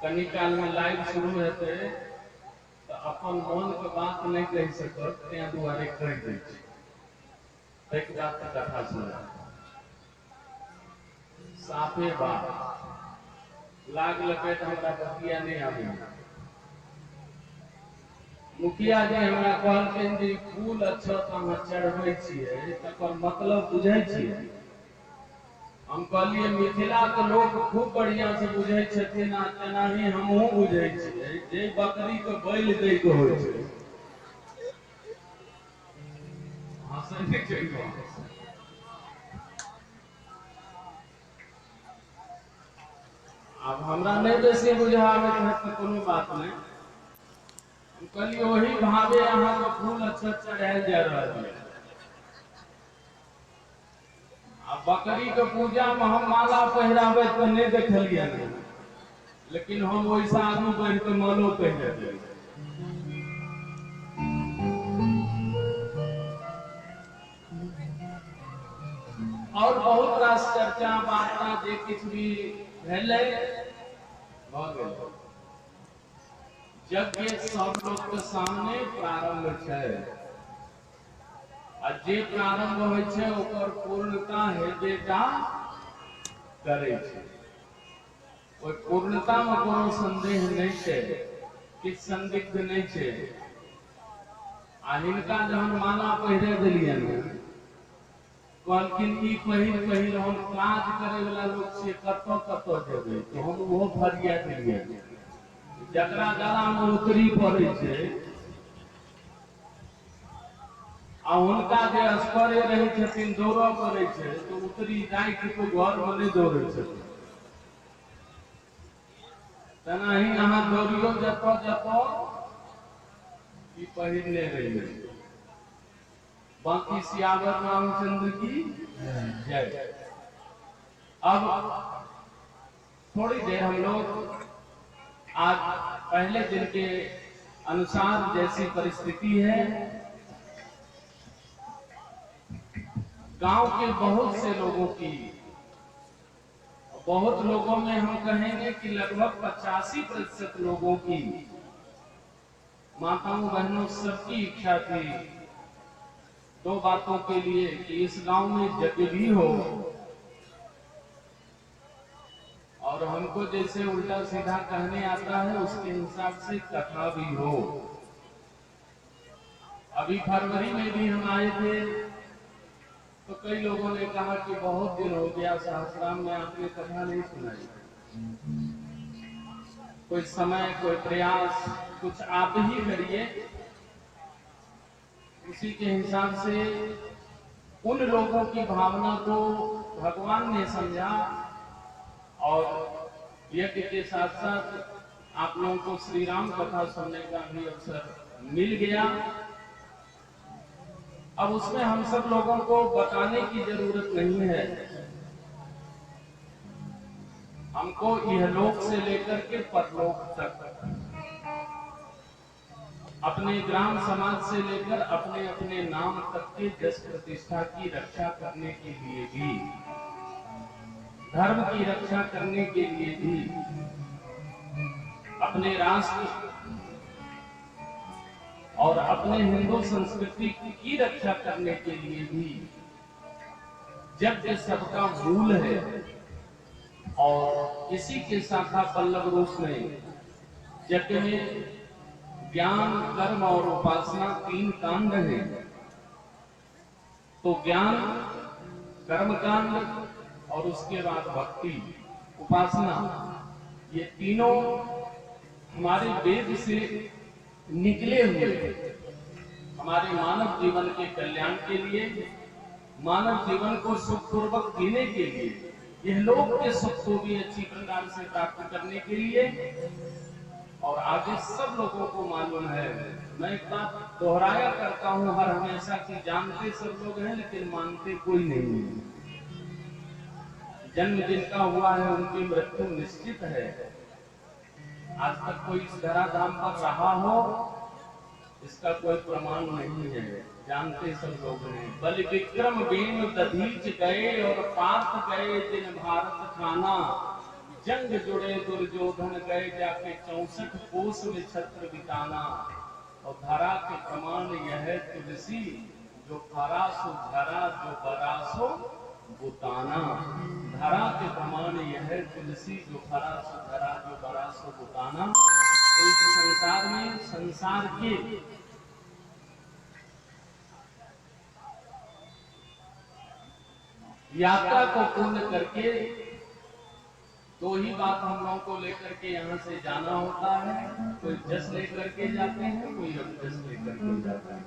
कनी काल में लाइव शुरू हेतै तो अपन मन के बात नहीं कह सकत, तें दुआरे कह दै छी। एक बात कथा सुना साफे बात लाग लपेट हमरा बतिया नहीं आवे। मुखिया जी हमरा कहलखिन जे फूल अक्षत हम चढ़बै छियै तकर मतलब बुझै छियै। हम कहलिए मिथिला के लोग खूब बढ़िया से बुझे छथिन आ तेनाही हमहूँ बुझे छियै जे बकरी के बैल दै के होइ छै। हंसै नहि छै अब हमरा नहीं बेसी बुझा आबैत है तो कोनो बात नहीं। हम कहलिए वही भावे अहाँ के फूल अक्षत चढ़ायल जा रहल है। आ बकरी के पूजा में हम माला पहिराबे तो नहीं देखलिए, लेकिन हम वैसा आगू बढ़ के मालो पहिरे दिए। और बहुत रास चर्चा वार्ता जे किछ भी भेलै भ गेल। यज्ञ सब लोग के सामने प्रारंभ छै आ जे प्रारंभ होइ छै ओकर पूर्णता हेबेटा करै छै। ओइ पूर्णता में कोनो संदेह नहीं छै, किछ संदिग्ध नहीं छै। आ हिनका जहन माला पहिरे देलियन कहलखिन ई पहिल हम काज करे वाला लोग से कत जेबै तो हम वो फरिया दिलिए। जकरा गला में उतरी पड़े छै आ हुनका जे असगरे रहे छथिन दौड़ पड़े छै तो उतरी राख के घर में नहीं दौड़े छथिन। तेनाही अहाँ दौड़ियो जतो ई पहिरने रहिए। बाकी सियावर रामचंद्र की जय। अब थोड़ी देर हम लोग आज पहले दिन के अनुसार जैसी परिस्थिति है, गांव के बहुत से लोगों की, बहुत लोगों में हम कहेंगे कि लगभग 85% लोगों की, माताओं बहनों सबकी इच्छा थी दो बातों के लिए कि इस गांव में यज्ञ भी हो और हमको जैसे उल्टा सीधा कहने आता है उसके हिसाब से कथा भी हो। अभी फरवरी में भी हम आए थे तो कई लोगों ने कहा कि बहुत दिन हो गया सहस्राम में आपने कथा नहीं सुनाई। कोई समय, कोई प्रयास, कुछ आप ही करिए। उसी के हिसाब से उन लोगों की भावना को भगवान ने समझा और यज्ञ के साथ साथ आप लोगों को श्री राम कथा सुनने का भी अवसर मिल गया। अब उसमें हम सब लोगों को बताने की जरूरत नहीं है। हमको इहलोक से लेकर के परलोक तक, अपने ग्राम समाज से लेकर अपने अपने नाम तक के यश प्रतिष्ठा की रक्षा करने के लिए भी, धर्म की रक्षा करने के लिए भी, अपने राष्ट्र और अपने हिंदू संस्कृति की रक्षा करने के लिए भी यज्ञ सबका मूल है। और इसी के शाखा पल्लव रूप में यज्ञ में ज्ञान, कर्म और उपासना 3 कांड हैं। तो ज्ञान, कर्म कांड और उसके बाद भक्ति, उपासना, ये तीनों हमारे वेद से निकले हुए हमारे मानव जीवन के कल्याण के लिए, मानव जीवन को सुखपूर्वक जीने के लिए, यह लोक के सुख को भी अच्छी प्रकार से प्राप्त करने के लिए, और आगे सब लोगों को मालूम है। मैं एक बात दोहराया करता हूं हर हमेशा कि जानते सब लोग हैं लेकिन मानते कोई नहीं है। जन्म जिनका हुआ है उनकी मृत्यु निश्चित है। आज तक कोई इस धराधाम पर रहा हो इसका कोई प्रमाण नहीं है। जानते सब लोग हैं। बलि विक्रम बेन दधीच गए और पार्थ गए दिन भारत खाना, जंग जुड़े दुर्योधन गए जाके 64 कोस में छत्र बिताना। और धरा के प्रमाण यह है तुलसी, जो खरा सो झरा, जो बरा सो बुताना। धरा के प्रमाण यह है तुलसी, जो खरा सो झरा, जो बरा सो बुताना। तो इस संसार में संसार के यात्रा को पूर्ण करके दो ही बात हम लोगों को लेकर के यहाँ से जाना होता है। कोई जस लेकर के जाते हैं, कोई अभ्यस लेकर के जाता है।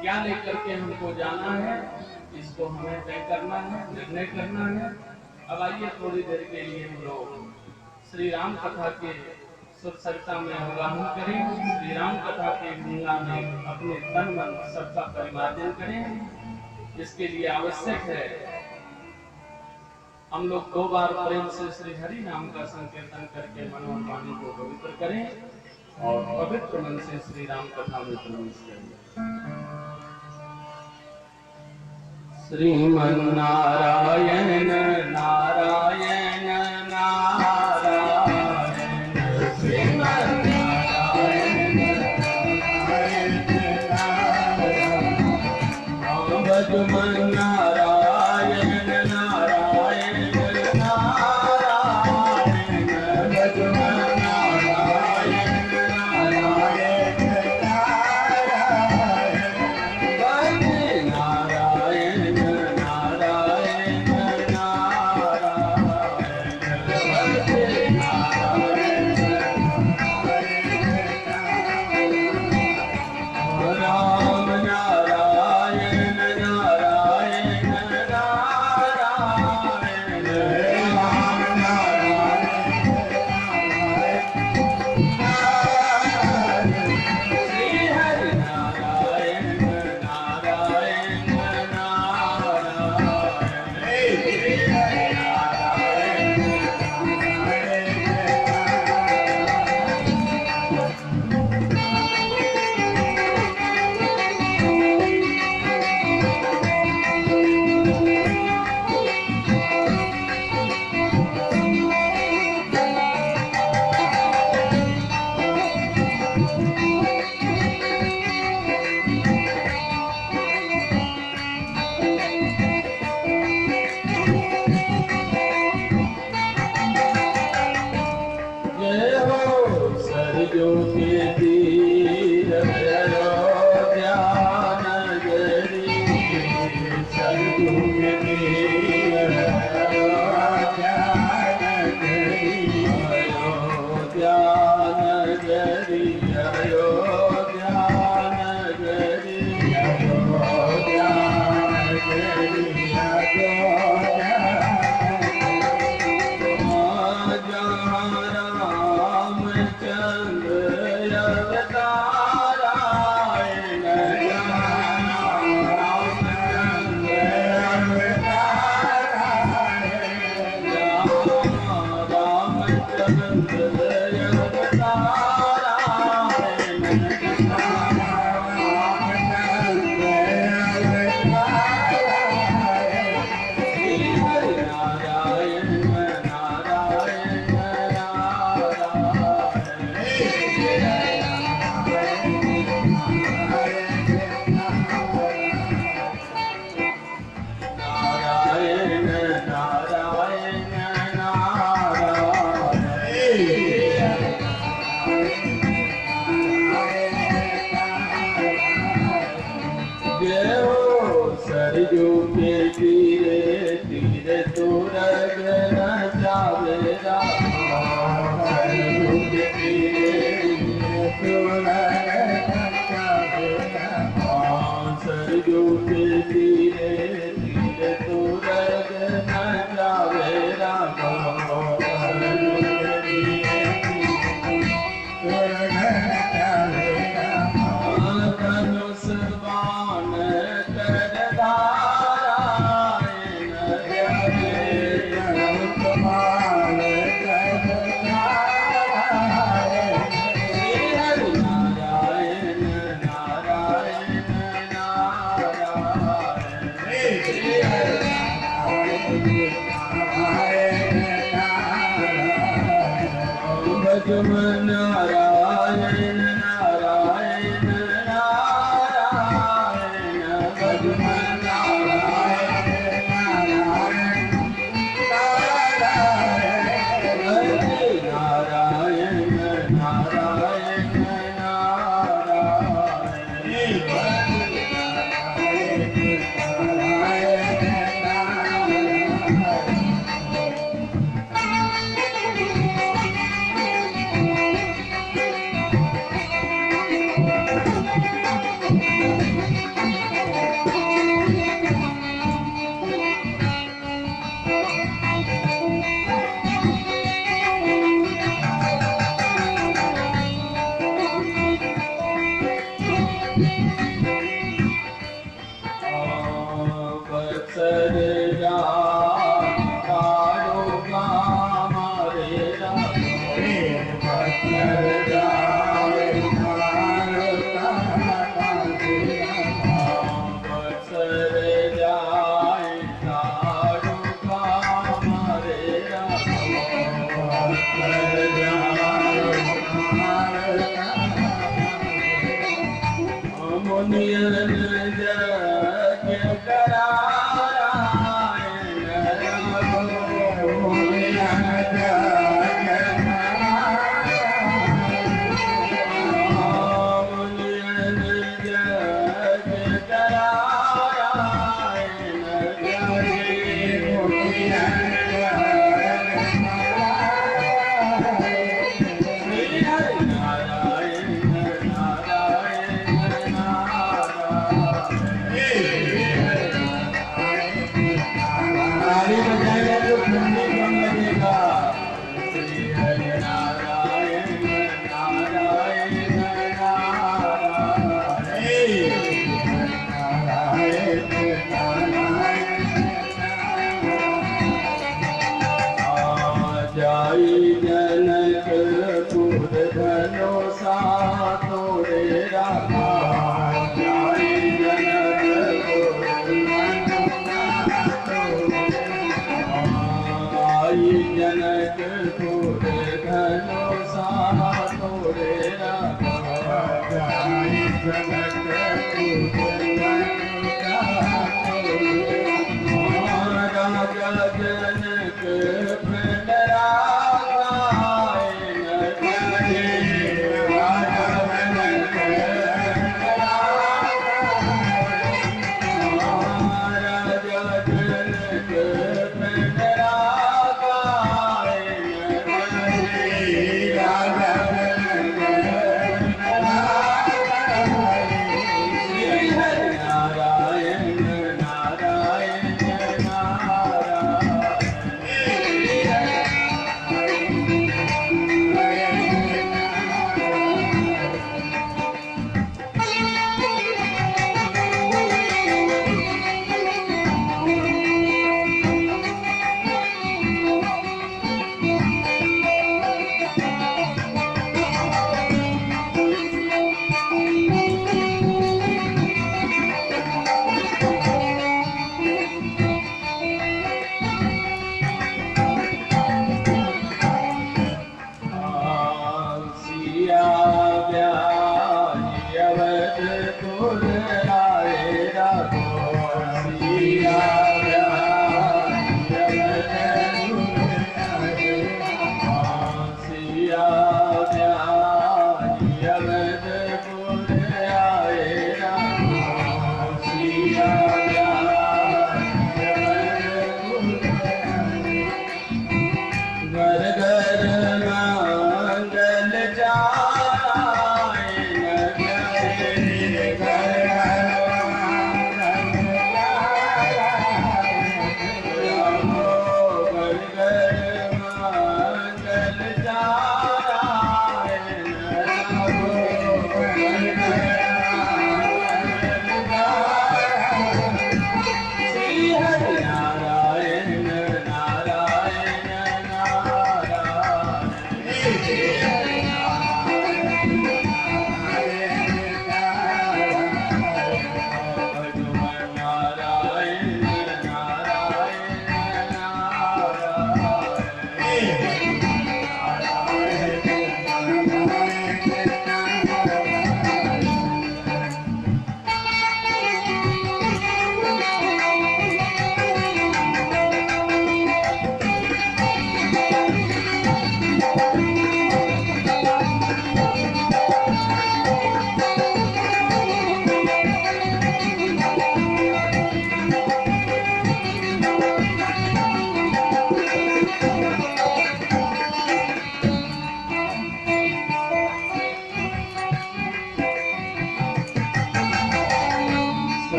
क्या लेकर के हमको जाना है, इसको हमें तय करना है, निर्णय करना है। अब आइए थोड़ी देर के लिए हम लोग श्री राम कथा के शुभ सरिता में अवगाहन करें। श्री राम कथा के गंगा में अपने तन मन सबका परिमार्जन करें। इसके लिए आवश्यक है हम लोग 2 बार प्रेम से श्री हरि नाम का संकीर्तन करके मन और वाणी को पवित्र करें और पवित्र मन से श्री राम कथा में प्रवेश करें। श्रीमन नारायण नारायण नारायण, श्रीमन नारायण नारायण नारायण, भजमन नारायण नारायण नारायण, भजमन नारायण नारायण नारायण, Hare नारायण नारायण नारायण भजन नारायण नारायण नारायण नारायण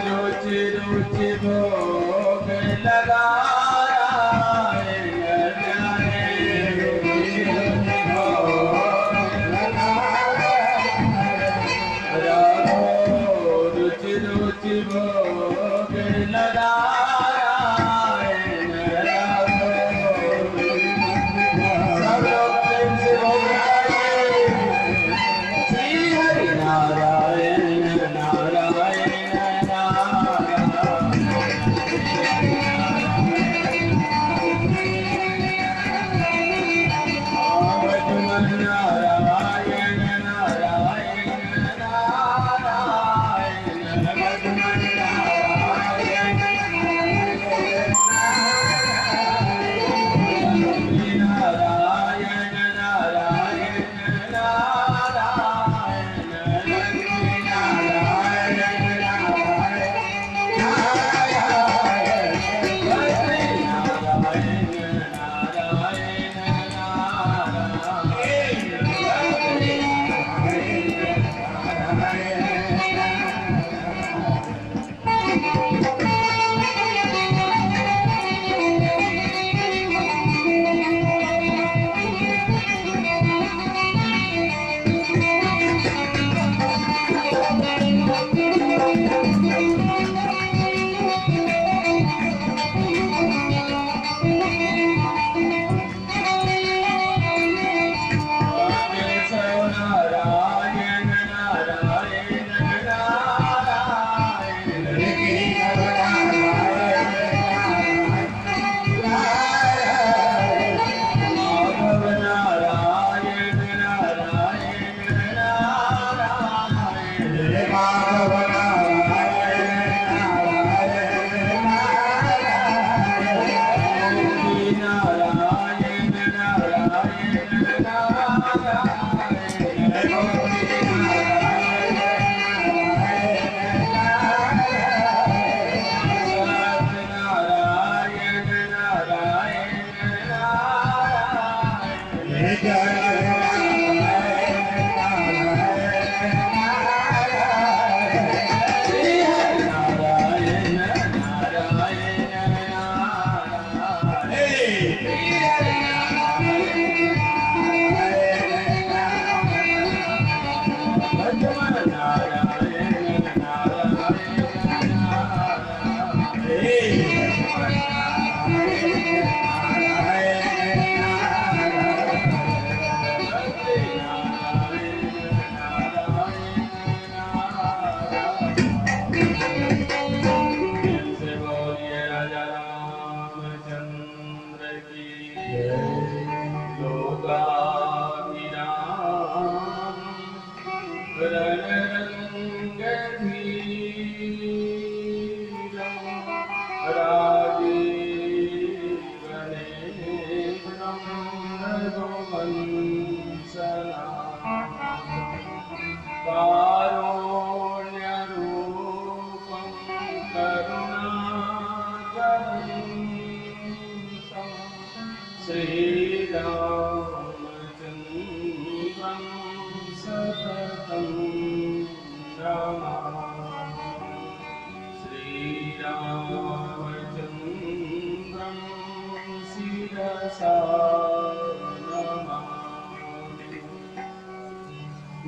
रुचि रुचि भोग लगाया रुचि रुचि भोग लगाया रुचि रुचि भोग लगाया सब लोग प्रेम से भोग लगाइए श्री हरि नारायण नारायण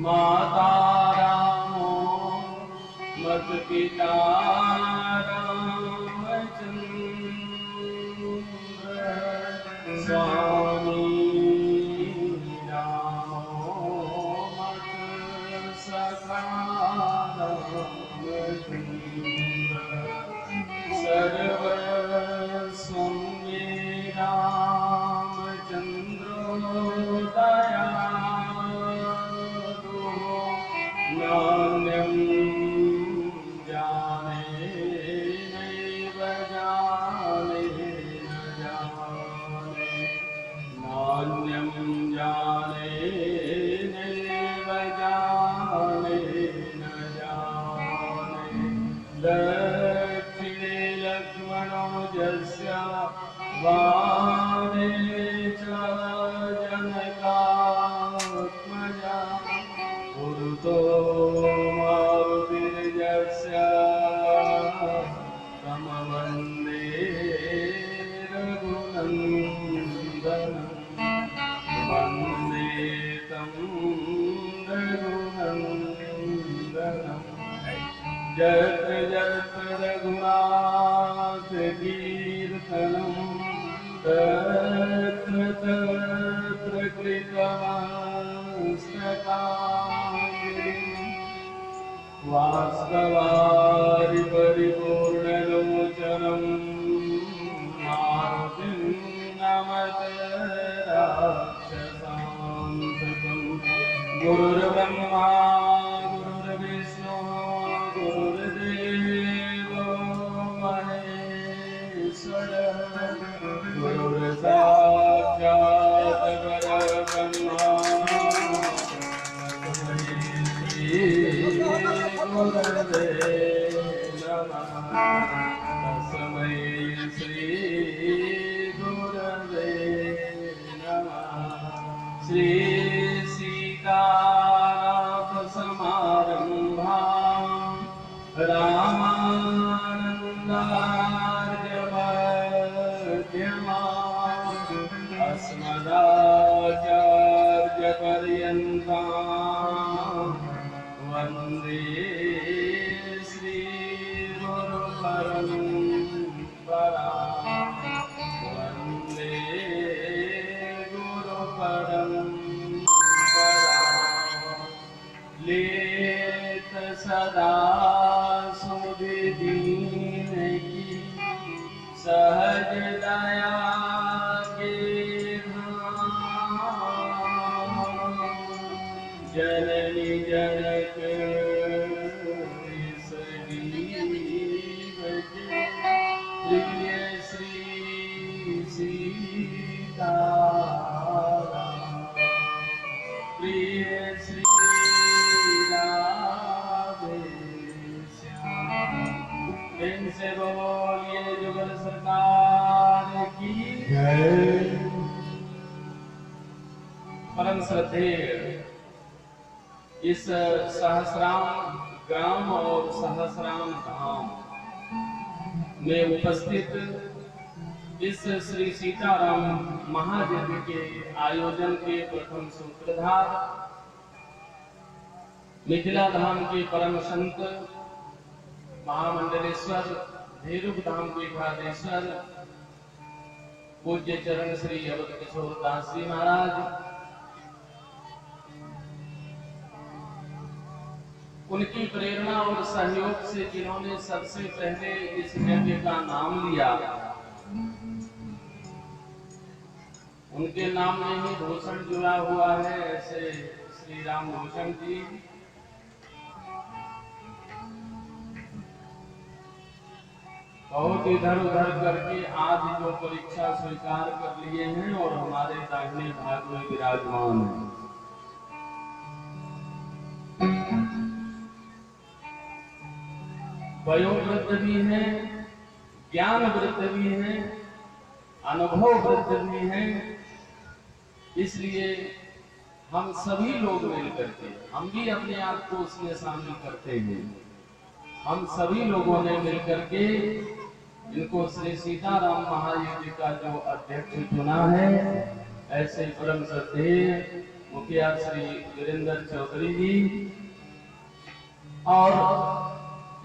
माता रामो मत पिता रामचंद्र स्वामी रामो मत सखा रामचंद्र सर्वस्व मे रामचंद्रो दया नान्यं जाने नैव जाने न जाने दूतो मारुतिर्यस्य तं वन्दे रघुनन्दनं वन्दे तं रघुनन्दनं जत्र जत्र रघुनाथ कीर्तनं तत्र तत्र कृतमस्तकाञ्जलिं वास्तवारि परिपूर्णलोचनं मारुतिं नमत राक्षसान्तकं गुरुर्ब्रह्मा गुरुर्विष्णु गुरुर्देवो महेश्वरः गुरुर्साक्षात् परब्रह्मा गुरुर्वे नमः तस्मै श्री गुरवे नमः श्री सीतानाथ समारंभां रामानन्दार्यमध्यमाम् अस्मदाचार्यपर्यन्तां वन्दे श्रीगुरुपरम्परां वन्दे गुरुपरम्परां लेत सदा सुविदीन की सहज दया के जननी जनक प्रिय श्री सीताराम प्रिय श्री राधे श्याम प्रेम से बोलिए जुगल सरकार की जय। परम श्रद्धेय इस सहस्राम ग्राम और सहस्राम धाम में उपस्थित इस श्री सीताराम महायज्ञ के आयोजन के प्रथम सूत्रधार मिथिला धाम के परम संत महामंडलेश्वर धेरुक धाम के घाटेश्वर पूज्य चरण श्री अवध किशोर दास जी महाराज, उनकी प्रेरणा और सहयोग से जिन्होंने सबसे पहले इस यज्ञ का नाम लिया, उनके नाम में ही भूषण जुड़ा हुआ है। ऐसे श्री राम भूषण जी बहुत इधर उधर करके आज जो परीक्षा स्वीकार कर लिए हैं और हमारे दाहिने भाग में विराजमान हैं। वयोवृद्ध भी हैं, ज्ञान वृद्ध भी हैं, अनुभव वृद्ध भी हैं। इसलिए हम सभी लोग मिलकर के, हम भी अपने आप को उसमें शामिल करते हैं, हम सभी लोगों ने मिलकर के इनको श्री सीताराम महायज्ञ का जो अध्यक्ष चुना है, ऐसे परम श्रद्धेय मुखिया श्री वीरेंद्र चौधरी जी और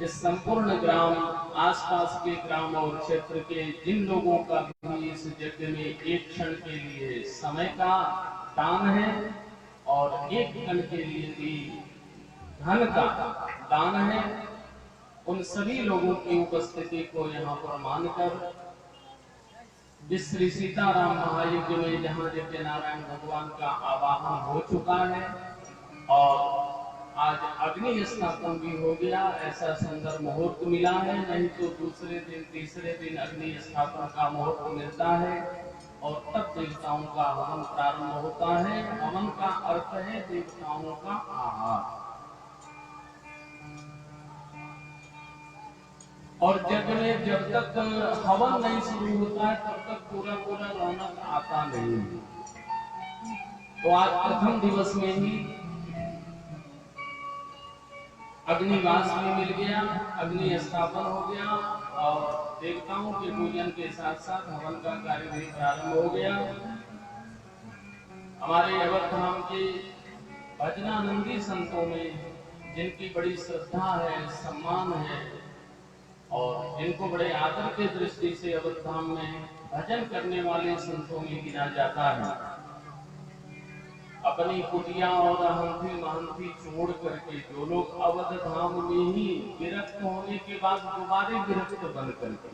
इस संपूर्ण ग्राम, आसपास के ग्राम और क्षेत्र के जिन लोगों का भी इस यज्ञ में एक क्षण के लिए समय का दान है और एक क्षण के लिए भी धन का दान है, उन सभी लोगों की उपस्थिति को यहाँ पर मानकर इस श्री सीताराम महायज्ञ में जहाँ यज्ञ नारायण भगवान का आवाहन हो चुका है और आज अग्नि स्थापन भी हो गया, ऐसा सुंदर मुहूर्त मिला है। नहीं तो दूसरे दिन तीसरे दिन अग्नि स्थापन का मुहूर्त मिलता है और तब देवताओं का हवन प्रारंभ होता है। हवन का अर्थ है देवताओं का आहार। और जग में जब तक हवन नहीं शुरू होता है तब तक पूरा पूरा रौनक आता नहीं है। तो आज प्रथम दिवस में ही अग्निवास भी मिल गया, अग्नि स्थापन हो गया और देवताओं के पूजन के साथ साथ हवन का कार्य भी प्रारंभ हो गया। हमारे अवध धाम के भजनानंदी संतों में जिनकी बड़ी श्रद्धा है, सम्मान है और जिनको बड़े आदर के दृष्टि से अवध धाम में भजन करने वाले संतों में गिना जाता है। अपनी कुटिया और अहंथी महंथी छोड़ करके जो लोग अवध धाम में ही विरक्त होने के बाद दोबारा विरक्त बन करके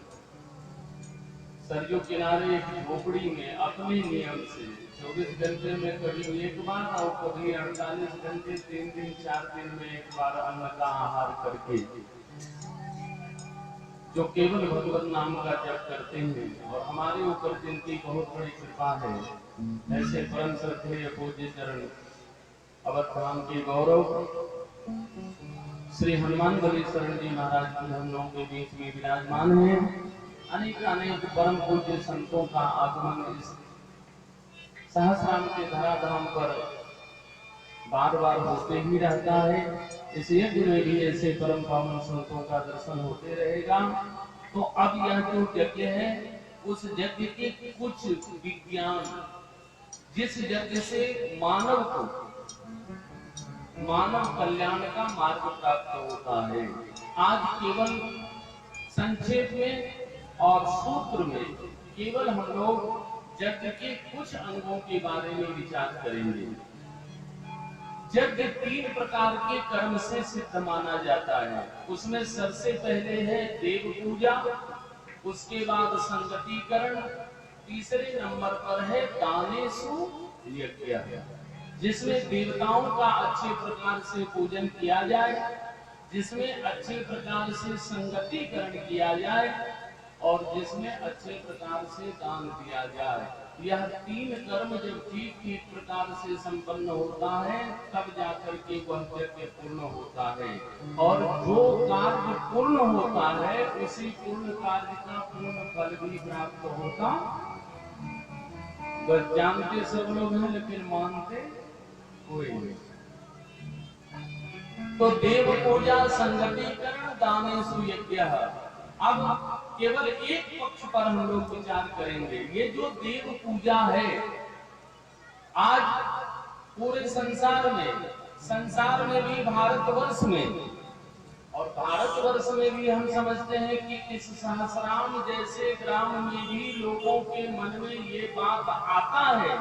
सरयू किनारे एक झोपड़ी में अपने नियम से 24 घंटे में कभी एक बार और कभी 48 घंटे 3 दिन 4 दिन में एक बार अन्न का आहार करके जो केवल भगवत नाम का जप करते हैं और हमारे ऊपर जिनकी बहुत बड़ी कृपा है, ऐसे परम श्रद्धेय पूज्य चरण अवध धाम के गौरव श्री हनुमान बली शरण जी महाराज की हम लोगों के बीच में विराजमान है। अनेक अनेक परम पूज्य संतों का आगमन इस सहस्राम के धराधाम पर बार बार होते ही रहता है। इस यज्ञ में भी ऐसे परम पावन संतों का दर्शन होते रहेगा। तो अब यह जो यज्ञ है उस यज्ञ के कुछ विज्ञान, जिस यज्ञ से मानव को मानव कल्याण का मार्ग प्राप्त होता है, आज केवल संक्षेप में और सूत्र में केवल हम लोग यज्ञ के कुछ अंगों के बारे में विचार करेंगे। यज्ञ 3 प्रकार के कर्म से सिद्ध माना जाता है। उसमें सबसे पहले है देव पूजा, उसके बाद संगतिकरण, तीसरे नंबर पर है दानेषु यज्ञ, जिसमें देवताओं का अच्छे प्रकार से पूजन किया जाए, जिसमें अच्छे प्रकार से संगतिकरण किया जाए और जिसमें अच्छे प्रकार से दान दिया जाए। यह 3 कर्म जब ठीक ठीक प्रकार से संपन्न होता है तब जाकर के वह यज्ञ पूर्ण होता है। और जो कार्य पूर्ण होता है उसी पूर्ण कार्य का पूर्ण फल भी प्राप्त होता। बस जानते सब लोग हैं लेकिन मानते कोई नहीं। तो देव पूजा, संगतिकरण, दानेषु यज्ञः। अब केवल एक पक्ष पर हम लोग विचार करेंगे। ये जो देव पूजा है आज पूरे संसार में भी, भारतवर्ष में और भारतवर्ष में भी हम समझते हैं कि इस सहस्राम जैसे ग्राम में भी लोगों के मन में ये बात आता है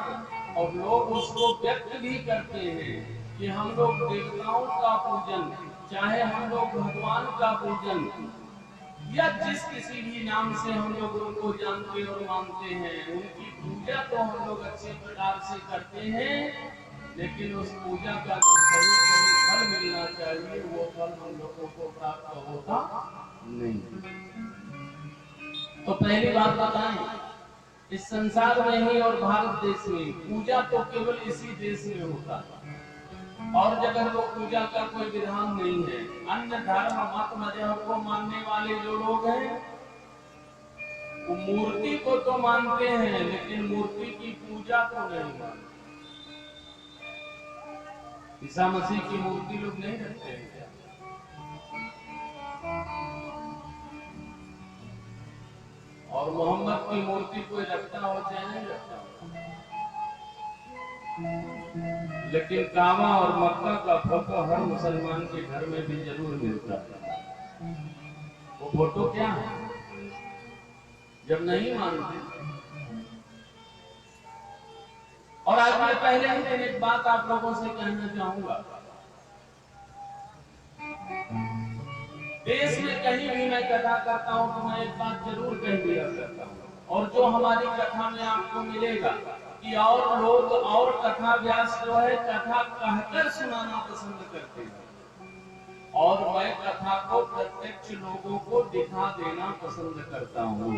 और लोग उसको व्यक्त भी करते हैं कि हम लोग देवताओं का पूजन, चाहे हम लोग भगवान का पूजन या जिस किसी भी नाम से हम लोग उनको जानते और मानते हैं, उनकी पूजा तो हम लोग अच्छे प्रकार से करते हैं, लेकिन उस पूजा का जो सही सही फल मिलना चाहिए वो फल हम लोगों को प्राप्त होता नहीं। तो पहली बात बताएं, इस संसार में ही और भारत देश में पूजा तो केवल इसी देश में होता है और जगह वो पूजा का कोई विधान नहीं है। अन्य धर्म मत मजहब को मानने वाले जो लोग हैं वो मूर्ति को तो मानते हैं लेकिन मूर्ति की पूजा तो नहीं मानते। ईसा मसीह की मूर्ति लोग नहीं रखते हैं क्या? और मोहम्मद की मूर्ति कोई रखता हो चाहे नहीं रखता हो, लेकिन काबा और मक्का का फोटो हर मुसलमान के घर में भी जरूर मिलता है। वो फोटो क्या है? जब नहीं मानते। और आज मैं पहले ही दिन एक बात आप लोगों से कहना चाहूंगा। देश में कहीं भी मैं कथा करता हूं तो मैं एक बात जरूर कह दिया करता हूं, और जो हमारी कथा में आपको मिलेगा कि और लोग और कथा व्यास जो है कथा कहकर सुनाना पसंद करते हैं और मैं कथा को प्रत्यक्ष लोगों को दिखा देना पसंद करता हूँ।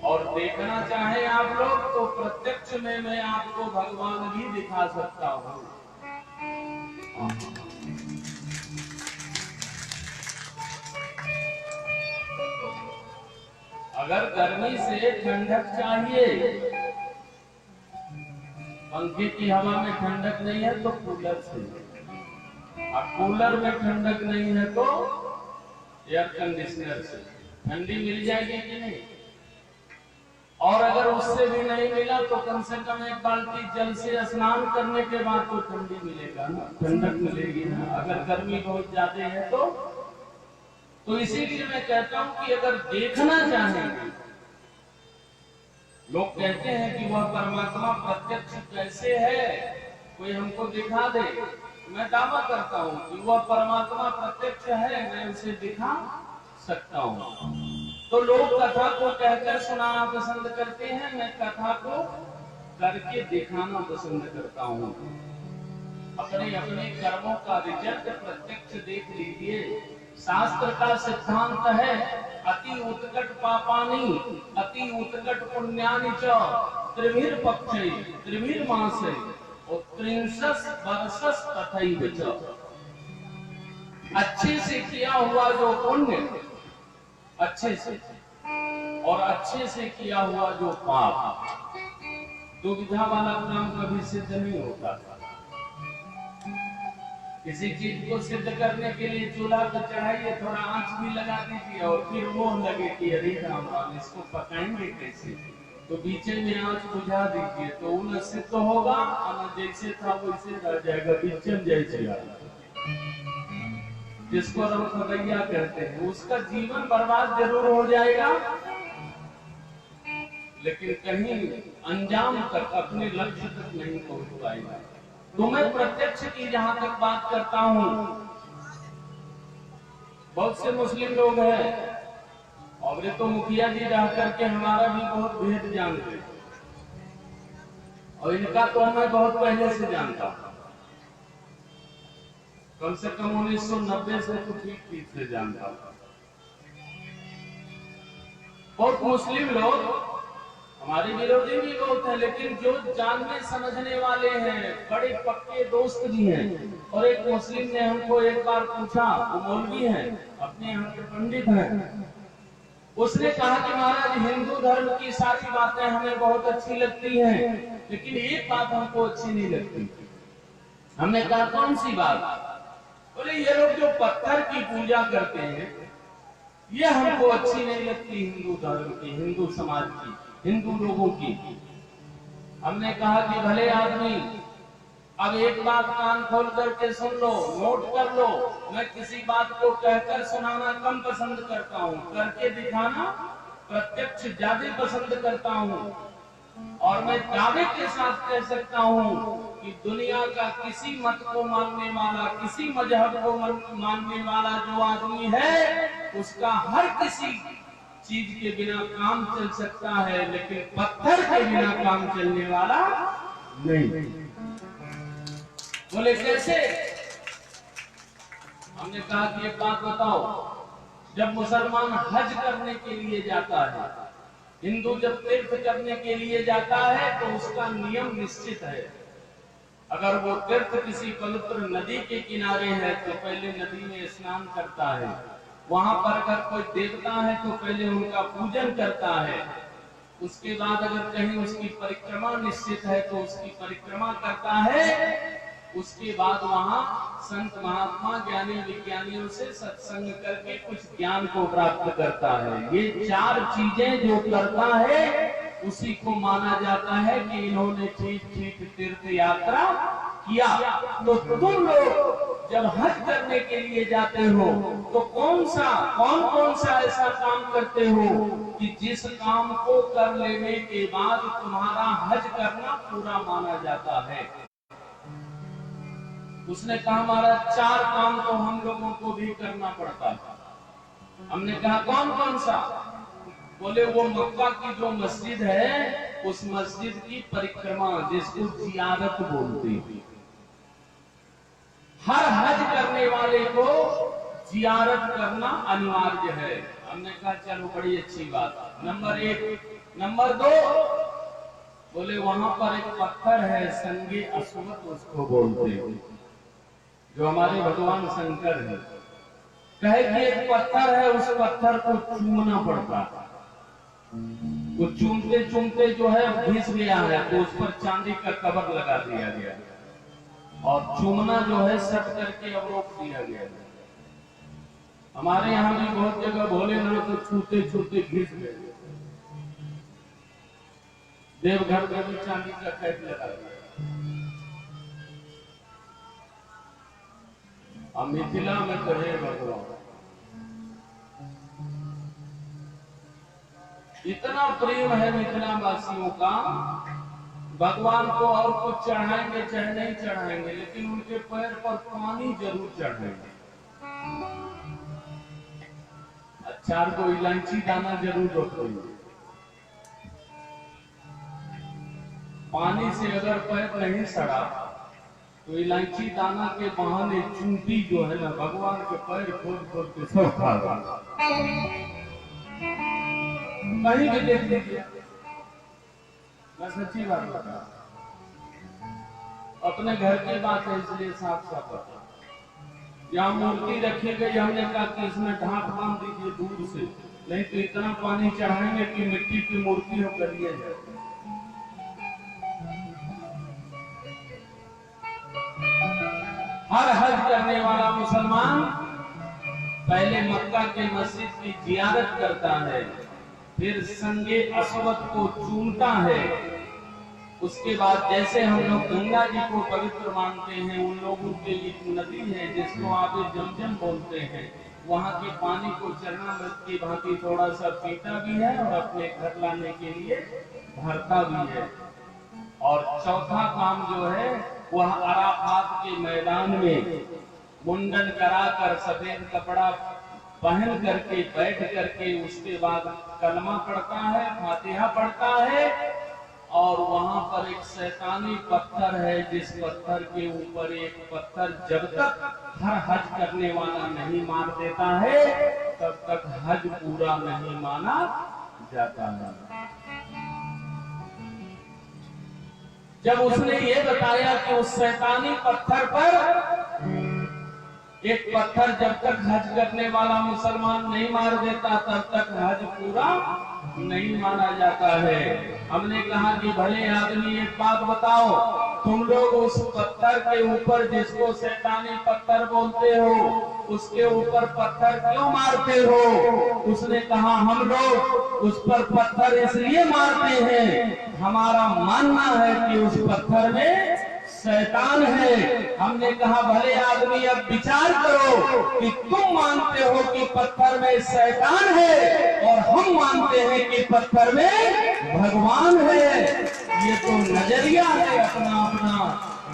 और देखना चाहे आप लोग तो प्रत्यक्ष में मैं आपको भगवान भी दिखा सकता हूँ। अगर गर्मी से ठंडक चाहिए, पंखे की हवा में ठंडक नहीं है तो कूलर से। अब कूलर में ठंडक नहीं है तो एयर कंडीशनर से ठंडी मिल जाएगी कि नहीं? और अगर उससे भी नहीं मिला तो कम से कम एक बाल्टी जल से स्नान करने के बाद तो ठंडी मिलेगा ना, ठंडक मिलेगी ना। अगर गर्मी बहुत ज्यादा है तो इसीलिए मैं कहता हूं कि अगर देखना चाहेंगे, लोग कहते हैं कि वह परमात्मा प्रत्यक्ष कैसे है, कोई हमको दिखा दे। मैं दावा करता हूं कि वह परमात्मा प्रत्यक्ष है, मैं उसे दिखा सकता हूं। तो लोग कथा को कहकर सुनाना पसंद करते हैं, मैं कथा को करके दिखाना पसंद करता हूं। अपने अपने कर्मों का रिजल्ट प्रत्यक्ष देख लीजिए। शास्त्र का सिद्धांत है अति उत्कट पापानि अति उत्कट पुण्यानि च त्रिभिर पक्षै त्रिभिर मासै और 63 वर्षस तथैव च। अच्छे से किया हुआ जो पुण्य, अच्छे से और अच्छे से किया हुआ जो पाप, दुविधा वाला काम कभी सिद्ध नहीं होता। किसी चीज को सिद्ध करने के लिए चूल्हा पर चढ़ाइए, थोड़ा आंच भी लगा दीजिए और फिर मोह लगे कि अरे राम राम इसको पकाएंगे कैसे, तो बीचे में आंच बुझा दीजिए तो उन सिद्ध होगा, और जैसे था वैसे रह जाएगा, बीचन जैसे। जिसको रमखदैया कहते हैं, उसका जीवन बर्बाद जरूर हो जाएगा, लेकिन कहीं अंजाम तक अपने लक्ष्य तक नहीं पहुंच पाएगा। तो मैं प्रत्यक्ष की जहां तक बात करता हूं, बहुत से मुस्लिम लोग हैं और ये तो मुखिया जी रह करके हमारा भी बहुत भेद जानते, और इनका तो मैं बहुत पहले से जानता हूं, कम से कम 1990 से तो ठीक से जानता हूं। बहुत मुस्लिम लोग हमारे विरोधी भी बहुत है, लेकिन जो जानने समझने वाले हैं, बड़े पक्के दोस्त भी हैं। और एक मुस्लिम ने हमको एक बार पूछा, वो मौलवी हैं, अपने यहाँ के पंडित हैं, उसने कहा कि महाराज हिंदू धर्म की सारी बातें हमें बहुत अच्छी लगती हैं, लेकिन एक बात हमको अच्छी नहीं लगती। हमने कहा कौन सी बात? बोले ये लोग जो पत्थर की पूजा करते हैं, ये हमको अच्छी नहीं लगती, हिंदू धर्म की, हिंदू समाज की, हिंदू लोगों की। हमने कहा कि भले आदमी, अब एक बात कान खोल करके सुन लो, नोट कर लो, मैं किसी बात को कहकर सुनाना कम पसंद करता हूँ, करके दिखाना प्रत्यक्ष ज्यादा पसंद करता हूँ। और मैं दावे के साथ कह सकता हूँ कि दुनिया का किसी मत को मानने वाला, किसी मजहब को मानने वाला जो आदमी है, उसका हर किसी चीज के बिना काम चल सकता है, लेकिन पत्थर के बिना काम चलने वाला नहीं। बोले कैसे? हमने कहा कि एक बात बताओ, जब मुसलमान हज करने के लिए जाता है, हिंदू जब तीर्थ करने के लिए जाता है, तो उसका नियम निश्चित है। अगर वो तीर्थ किसी पवित्र नदी के किनारे है तो पहले नदी में स्नान करता है, वहां पर अगर कोई देवता है तो पहले उनका पूजन करता है, उसके बाद अगर कहीं उसकी परिक्रमा निश्चित है तो उसकी परिक्रमा करता है, उसके बाद वहां संत महात्मा ज्ञानी विज्ञानियों से सत्संग करके कुछ ज्ञान को प्राप्त करता है। ये 4 चीजें जो करता है उसी को माना जाता है कि इन्होंने ठीक तीर्थ यात्रा किया। तो तुम लोग जब हज करने के लिए जाते हो तो कौन सा ऐसा काम करते हो कि जिस काम को कर लेने के बाद तुम्हारा हज करना पूरा माना जाता है? उसने कहा हमारा 4 काम तो हम लोगों को भी करना पड़ता है। हमने कहा कौन सा? बोले वो मक्का की जो मस्जिद है, उस मस्जिद की परिक्रमा, जिसको जियारत बोलते हैं। हर हज करने वाले को जियारत करना अनिवार्य है। हमने कहा चलो बड़ी अच्छी बात। नंबर 1। नंबर 2, बोले वहां पर एक पत्थर है, संगे अश्वत्थ उसको बोलते हैं, जो हमारे भगवान शंकर है। कहे कि एक पत्थर है, उस पत्थर को चूमना पड़ता है। वो चूमते जो है घिस गया है, तो उस पर चांदी का कवर लगा दिया गया। और चूमना जो है सट करके अब रोक दिया गया है। हमारे यहाँ भी बहुत जगह भोलेनाथ तो छूते छूते घिस गए। देवघर में भी चांदी का कैद लगा दिया। अब मिथिला में तो है भगवान, इतना प्रेम है मिथिला वासियों का, भगवान को और कुछ चढ़ाएंगे चाहे नहीं चढ़ाएंगे, लेकिन उनके पैर पर पानी जरूर चढ़ाएंगे। अचार को इलायची दाना जरूर रखेंगे। पानी से अगर पैर नहीं सड़ा तो इलायची दाना के बहाने चूंटी जो है ना भगवान के पैर खोद खोद के सब खा गया। कहीं भी देख लीजिए, मैं सच्ची बात बता, अपने घर की बात है इसलिए साफ साफ बता। यहाँ मूर्ति रखी गई, हमने कहा कि इसमें ढाक बांध दीजिए दूर से, नहीं तो इतना पानी चढ़ाएंगे कि मिट्टी की मूर्ति हो गलिए जाए। हर हज करने वाला मुसलमान पहले मक्का के मस्जिद की जियारत करता है, फिर संगे असवद को चूमता है। उसके बाद जैसे हम लोग गंगा जी को पवित्र मानते हैं, उन लोगों के लिए नदी है जिसको आप जमजम बोलते हैं, वहां के पानी को चरणामृत की भांति थोड़ा सा पीता भी है और अपने घर लाने के लिए भरता भी है। और चौथा काम जो है वह अराफात के मैदान में मुंडन कराकर सफेद कपड़ा पहन करके बैठ करके उसके बाद कलमा पढ़ता है, फातिहा पढ़ता है, और वहां पर एक शैतानी पत्थर है, जिस पत्थर के ऊपर एक पत्थर जब तक हर हज करने वाला नहीं मार देता है तब तक हज पूरा नहीं माना जाता है। जब उसने ये बताया कि उस शैतानी पत्थर पर एक पत्थर जब तक हज करने वाला मुसलमान नहीं मार देता तब तक हज पूरा नहीं माना जाता है। हमने कहा कि भले आदमी एक बात बताओ, तुम लोग उस पत्थर के ऊपर जिसको शैतानी पत्थर बोलते हो उसके ऊपर पत्थर क्यों मारते हो? उसने कहा हम लोग उस पर पत्थर इसलिए मारते हैं, हमारा मानना है कि उस पत्थर में शैतान है। हमने कहा भले आदमी अब विचार करो कि तुम मानते हो कि पत्थर में शैतान है और हम मानते हैं कि पत्थर में भगवान है। ये तो नजरिया है अपना अपना।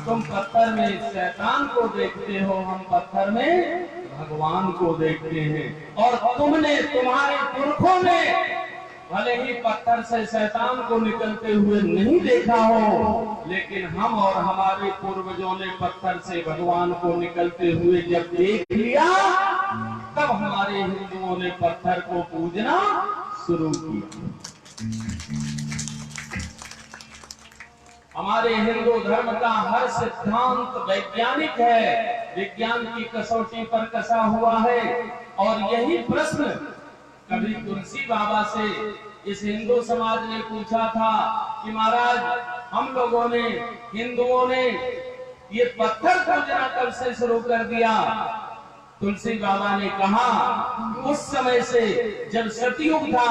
तुम पत्थर में शैतान को देखते हो, हम पत्थर में भगवान को देखते हैं। और तुमने, तुम्हारे पुरखों ने भले ही पत्थर से शैतान को निकलते हुए नहीं देखा हो, लेकिन हम और हमारे पूर्वजों ने पत्थर से भगवान को निकलते हुए जब देख लिया तब हमारे हिंदुओं ने पत्थर को पूजना शुरू किया। हमारे हिंदू धर्म का हर सिद्धांत वैज्ञानिक है, विज्ञान की कसौटी पर कसा हुआ है। और यही प्रश्न कभी तुलसी बाबा से इस हिंदू समाज ने पूछा था कि महाराज हम लोगों ने, हिंदुओं ने ये पत्थर पूजना कब से शुरू कर दिया? तुलसी बाबा ने कहा उस समय से जब सतयुग था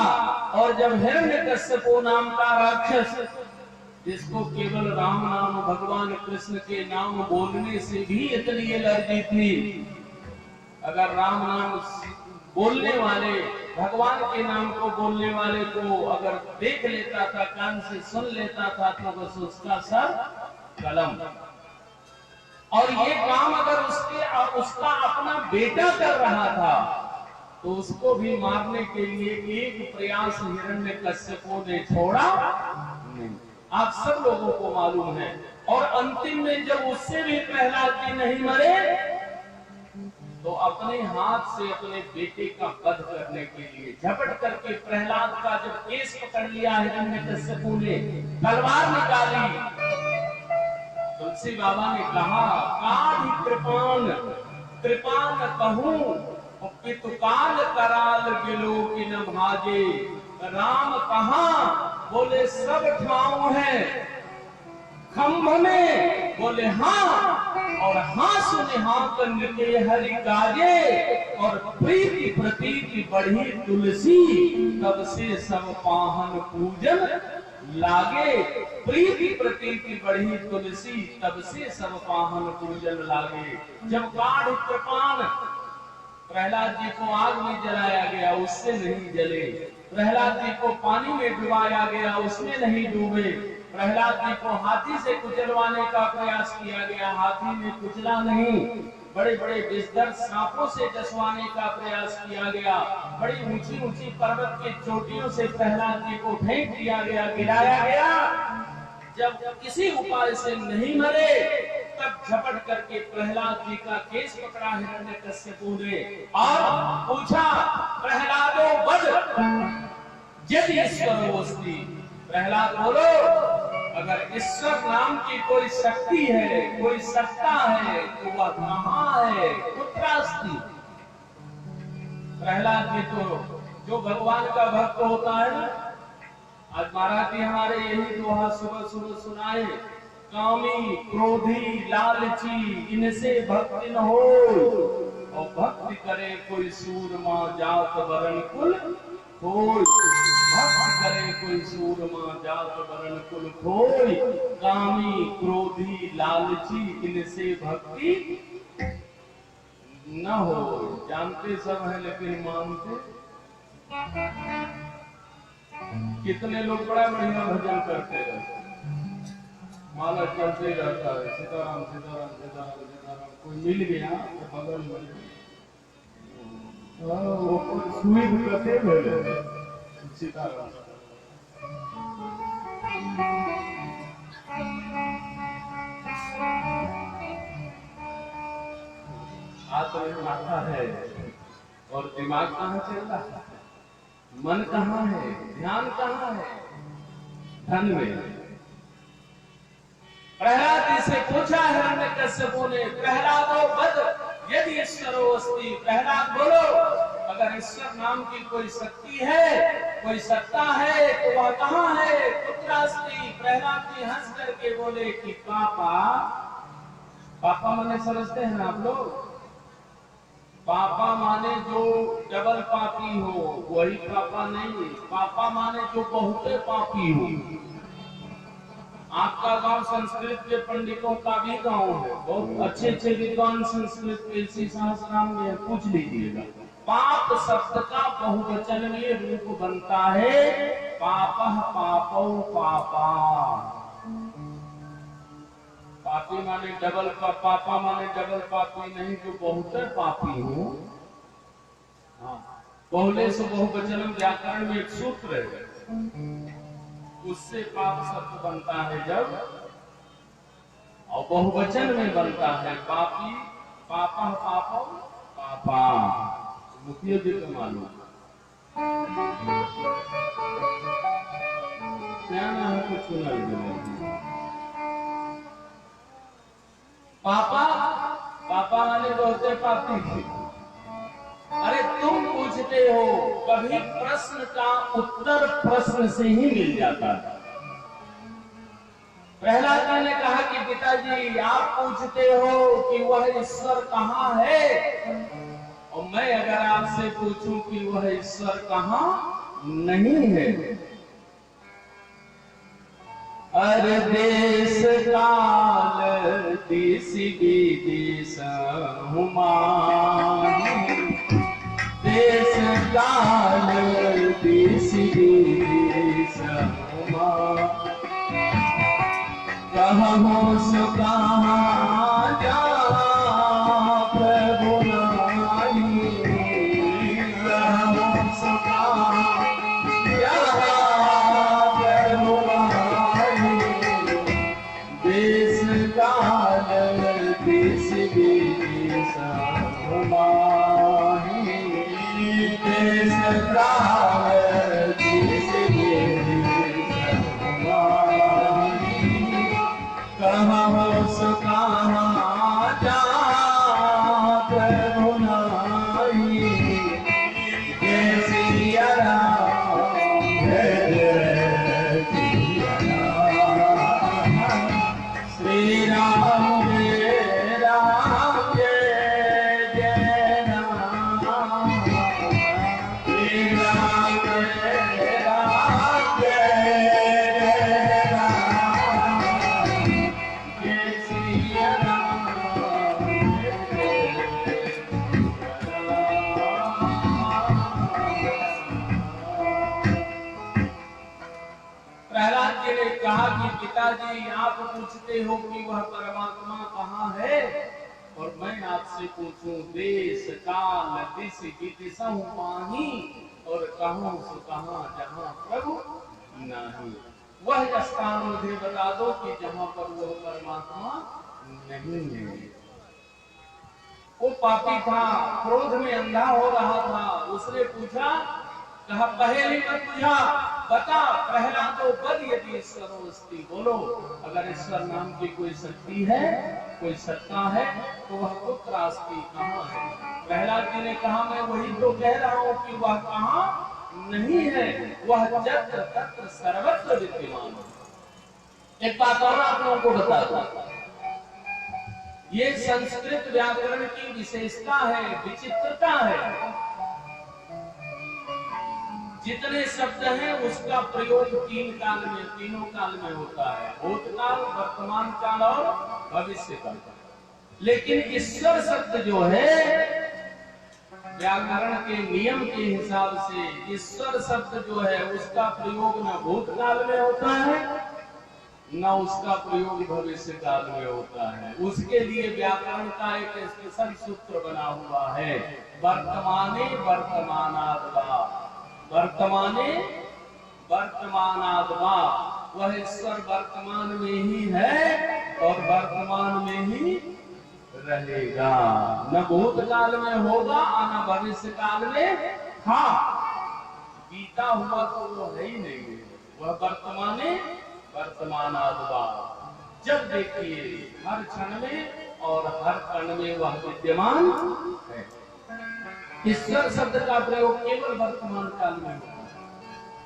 और जब हिरण्यकश्यप नाम का राक्षस, जिसको केवल राम नाम, भगवान कृष्ण के नाम बोलने से भी इतनी एलर्जी थी, अगर राम नाम बोलने वाले, भगवान के नाम को बोलने वाले को अगर देख लेता था, कान से सुन लेता था, तो बस उसका सर कलम। और ये काम अगर उसका अपना बेटा कर रहा था तो उसको भी मारने के लिए एक प्रयास हिरण्यकश्यप ने छोड़ा नहीं। आप सब लोगों को मालूम है। और अंतिम में जब उससे भी प्रहलाद जी नहीं मरे तो अपने हाथ से अपने बेटे का वध करने के लिए झपट करके प्रहलाद का जब केस पकड़ लिया हिरण्यकश्यप ने, तलवार निकाली, तुलसी बाबा ने कहा काढ़ कृपान कृपान कहूं पितु काल कराल बिलो कि न भाजे। राम कहां? बोले सब ठाव है, खंभ में? बोले हाँ। और हाँ सुने हाँ कंग के हरि गाजे, और प्रीति प्रतीति बढ़ी तुलसी, तब से सब पाहन पूजन लागे। प्रीति प्रतीति बढ़ी तुलसी, तब से सब पाहन पूजन लागे। जब गाढ़ कृपाण प्रहलाद जी को आग में जलाया गया, उससे नहीं जले। प्रहलाद जी को पानी में डुबाया गया, उसमें नहीं डूबे। प्रहलाद जी को हाथी से कुचलवाने का प्रयास किया गया, हाथी ने कुचला नहीं। बड़े बड़े विषधर सांपों से डसवाने का प्रयास किया गया, बड़ी ऊंची ऊंची पर्वत की चोटियों से प्रहलाद जी को फेंक दिया गया, गिराया गया। जब किसी उपाय से नहीं मरे, तब झपट करके प्रहलाद जी का केस पकड़ा हिरण्यकश्यपु ने और पूछा, प्रहलादो वद यदि ईश्वरो अस्ति। प्रहलाद बोलो, अगर ईश्वर नाम की कोई शक्ति है, कोई सत्ता है, तो वह कहाँ है? कुत्रास्ति। प्रहलाद जी तो जो भगवान का भक्त होता है ना, आज महाराज जी हमारे यही दोहा सुबह सुबह सुनाए, कामी क्रोधी लालची इनसे भक्ति न हो, और भक्ति करे कोई सूरमा जात वरण कुल कोई। भक्ति करे कोई सूरमा जात वरण कुल कोई, कामी क्रोधी लालची इनसे भक्ति न हो। जानते सब है लेकिन मानते कितने लोग बड़ा बढ़िया भजन करते रहते, माला चलते रहता है, सीताराम सीताराम सीताराम सीताराम। कोई मिल गया तो बगल में वो सुई कते भेले सीताराम। आत्मा आता है और दिमाग कहाँ चल रहा है, मन कहाँ है, ध्यान कहाँ है? धन में। प्रहलाद जी से पूछा हिरण्यकश्यपु ने, प्रहलादो वद यदि ईश्वरो अस्ति। प्रहलाद बोलो, अगर ईश्वर नाम की कोई शक्ति है, कोई सत्ता है, तो वह कहाँ है? कुत्रास्ति। प्रहलाद जी हंस करके बोले कि पापा, पापा माने समझते हैं ना आप लोग? पापा माने जो डबल पापी हो, वही पापा नहीं। पापा माने जो बहुते पापी हो। आपका गांव संस्कृत के पंडितों का भी गांव है, बहुत अच्छे अच्छे विद्वान संस्कृत के इसी सहस्राम में पूछ लीजिएगा। पाप शब्द का बहुवचन में रूप बनता है पापः पापौ पापा। पापी माने डबल का, पापा माने डबल पापी नहीं, जो बहुत पापी हो। बहुले से बहुवचनम व्याकरण में एक सूत्र है, उससे पाप शब्द बनता है जब, और बहुवचन में बनता है पापी। पापा पापो पापा, मुखिया जी को मालूम क्या ना है, कुछ सुना। पापा, पापा माने बहुते पापी थे। अरे तुम पूछते हो, कभी प्रश्न का उत्तर प्रश्न से ही मिल जाता है। प्रहलाद जी ने कहा कि पिताजी आप पूछते हो कि वह ईश्वर कहाँ है, और मैं अगर आपसे पूछूं कि वह ईश्वर कहाँ नहीं है। अरे देश काल देश विदेश हुमानी, देश काल देश विदेश हुमानी, कहूँ सो कहाँ जा प्रभु नाई, कहूँ सो कहाँ जा प्रभु नाई, देश काल देश विदेश हुमानी, देश काल देश विदेश हुमानी, कहूँ सो कहाँ जा प्रभु नाई, जय सिया राम जय सिया राम, प्रहलाद जी ने कहा कि पिताजी आप पूछते हो कि वह परमात्मा कहाँ है, और मैं आपसे पूछूं देश काल दिश विदिशहु पाही, और कहूं सो कहां जहां प्रभु नहीं। वह स्थान मुझे बता दो कि जहां पर वो परमात्मा नहीं है। वो पापी था, क्रोध में अंधा हो रहा था। उसने पूछा, कहा पहले मत पूछा, बता प्रहलादो बद यदि ईश्वरो अस्ति, बोलो अगर ईश्वर नाम की कोई शक्ति है, कोई सत्ता है, तो वह कुत्र अस्ति, कहाँ है। प्रहलाद जी ने कहा मैं वही तो कह रहा हूँ कि वह कहाँ नहीं है, वह जत्र तत्र सर्वत्र विद्यमान है। एक बात और आप लोगों को बता दूं, ये संस्कृत व्याकरण की विशेषता है, विचित्रता है। जितने शब्द हैं उसका प्रयोग तीन काल में, तीनों काल में होता है, भूतकाल, वर्तमान काल और भविष्य काल। लेकिन ईश्वर शब्द जो है व्याकरण के नियम के हिसाब से, ईश्वर शब्द जो है उसका प्रयोग न भूतकाल में होता है न उसका प्रयोग भविष्य काल में होता है। उसके लिए व्याकरण का एक स्पेशल सूत्र बना हुआ है, वर्तमाने वर्तमानाद्वा, वर्तमाने वर्तमानाद्वा। वह ईश्वर वर्तमान में ही है और वर्तमान में ही रहेगा, न भूतकाल में होगा न भविष्य काल में था। गीता हुआ तो वो है ही नहीं, वह वर्तमाने वर्तमानाद्वा। जब देखिए हर क्षण में और हर कण में वह विद्यमान है। ईश्वर शब्द का प्रयोग केवल वर्तमान काल में होता है,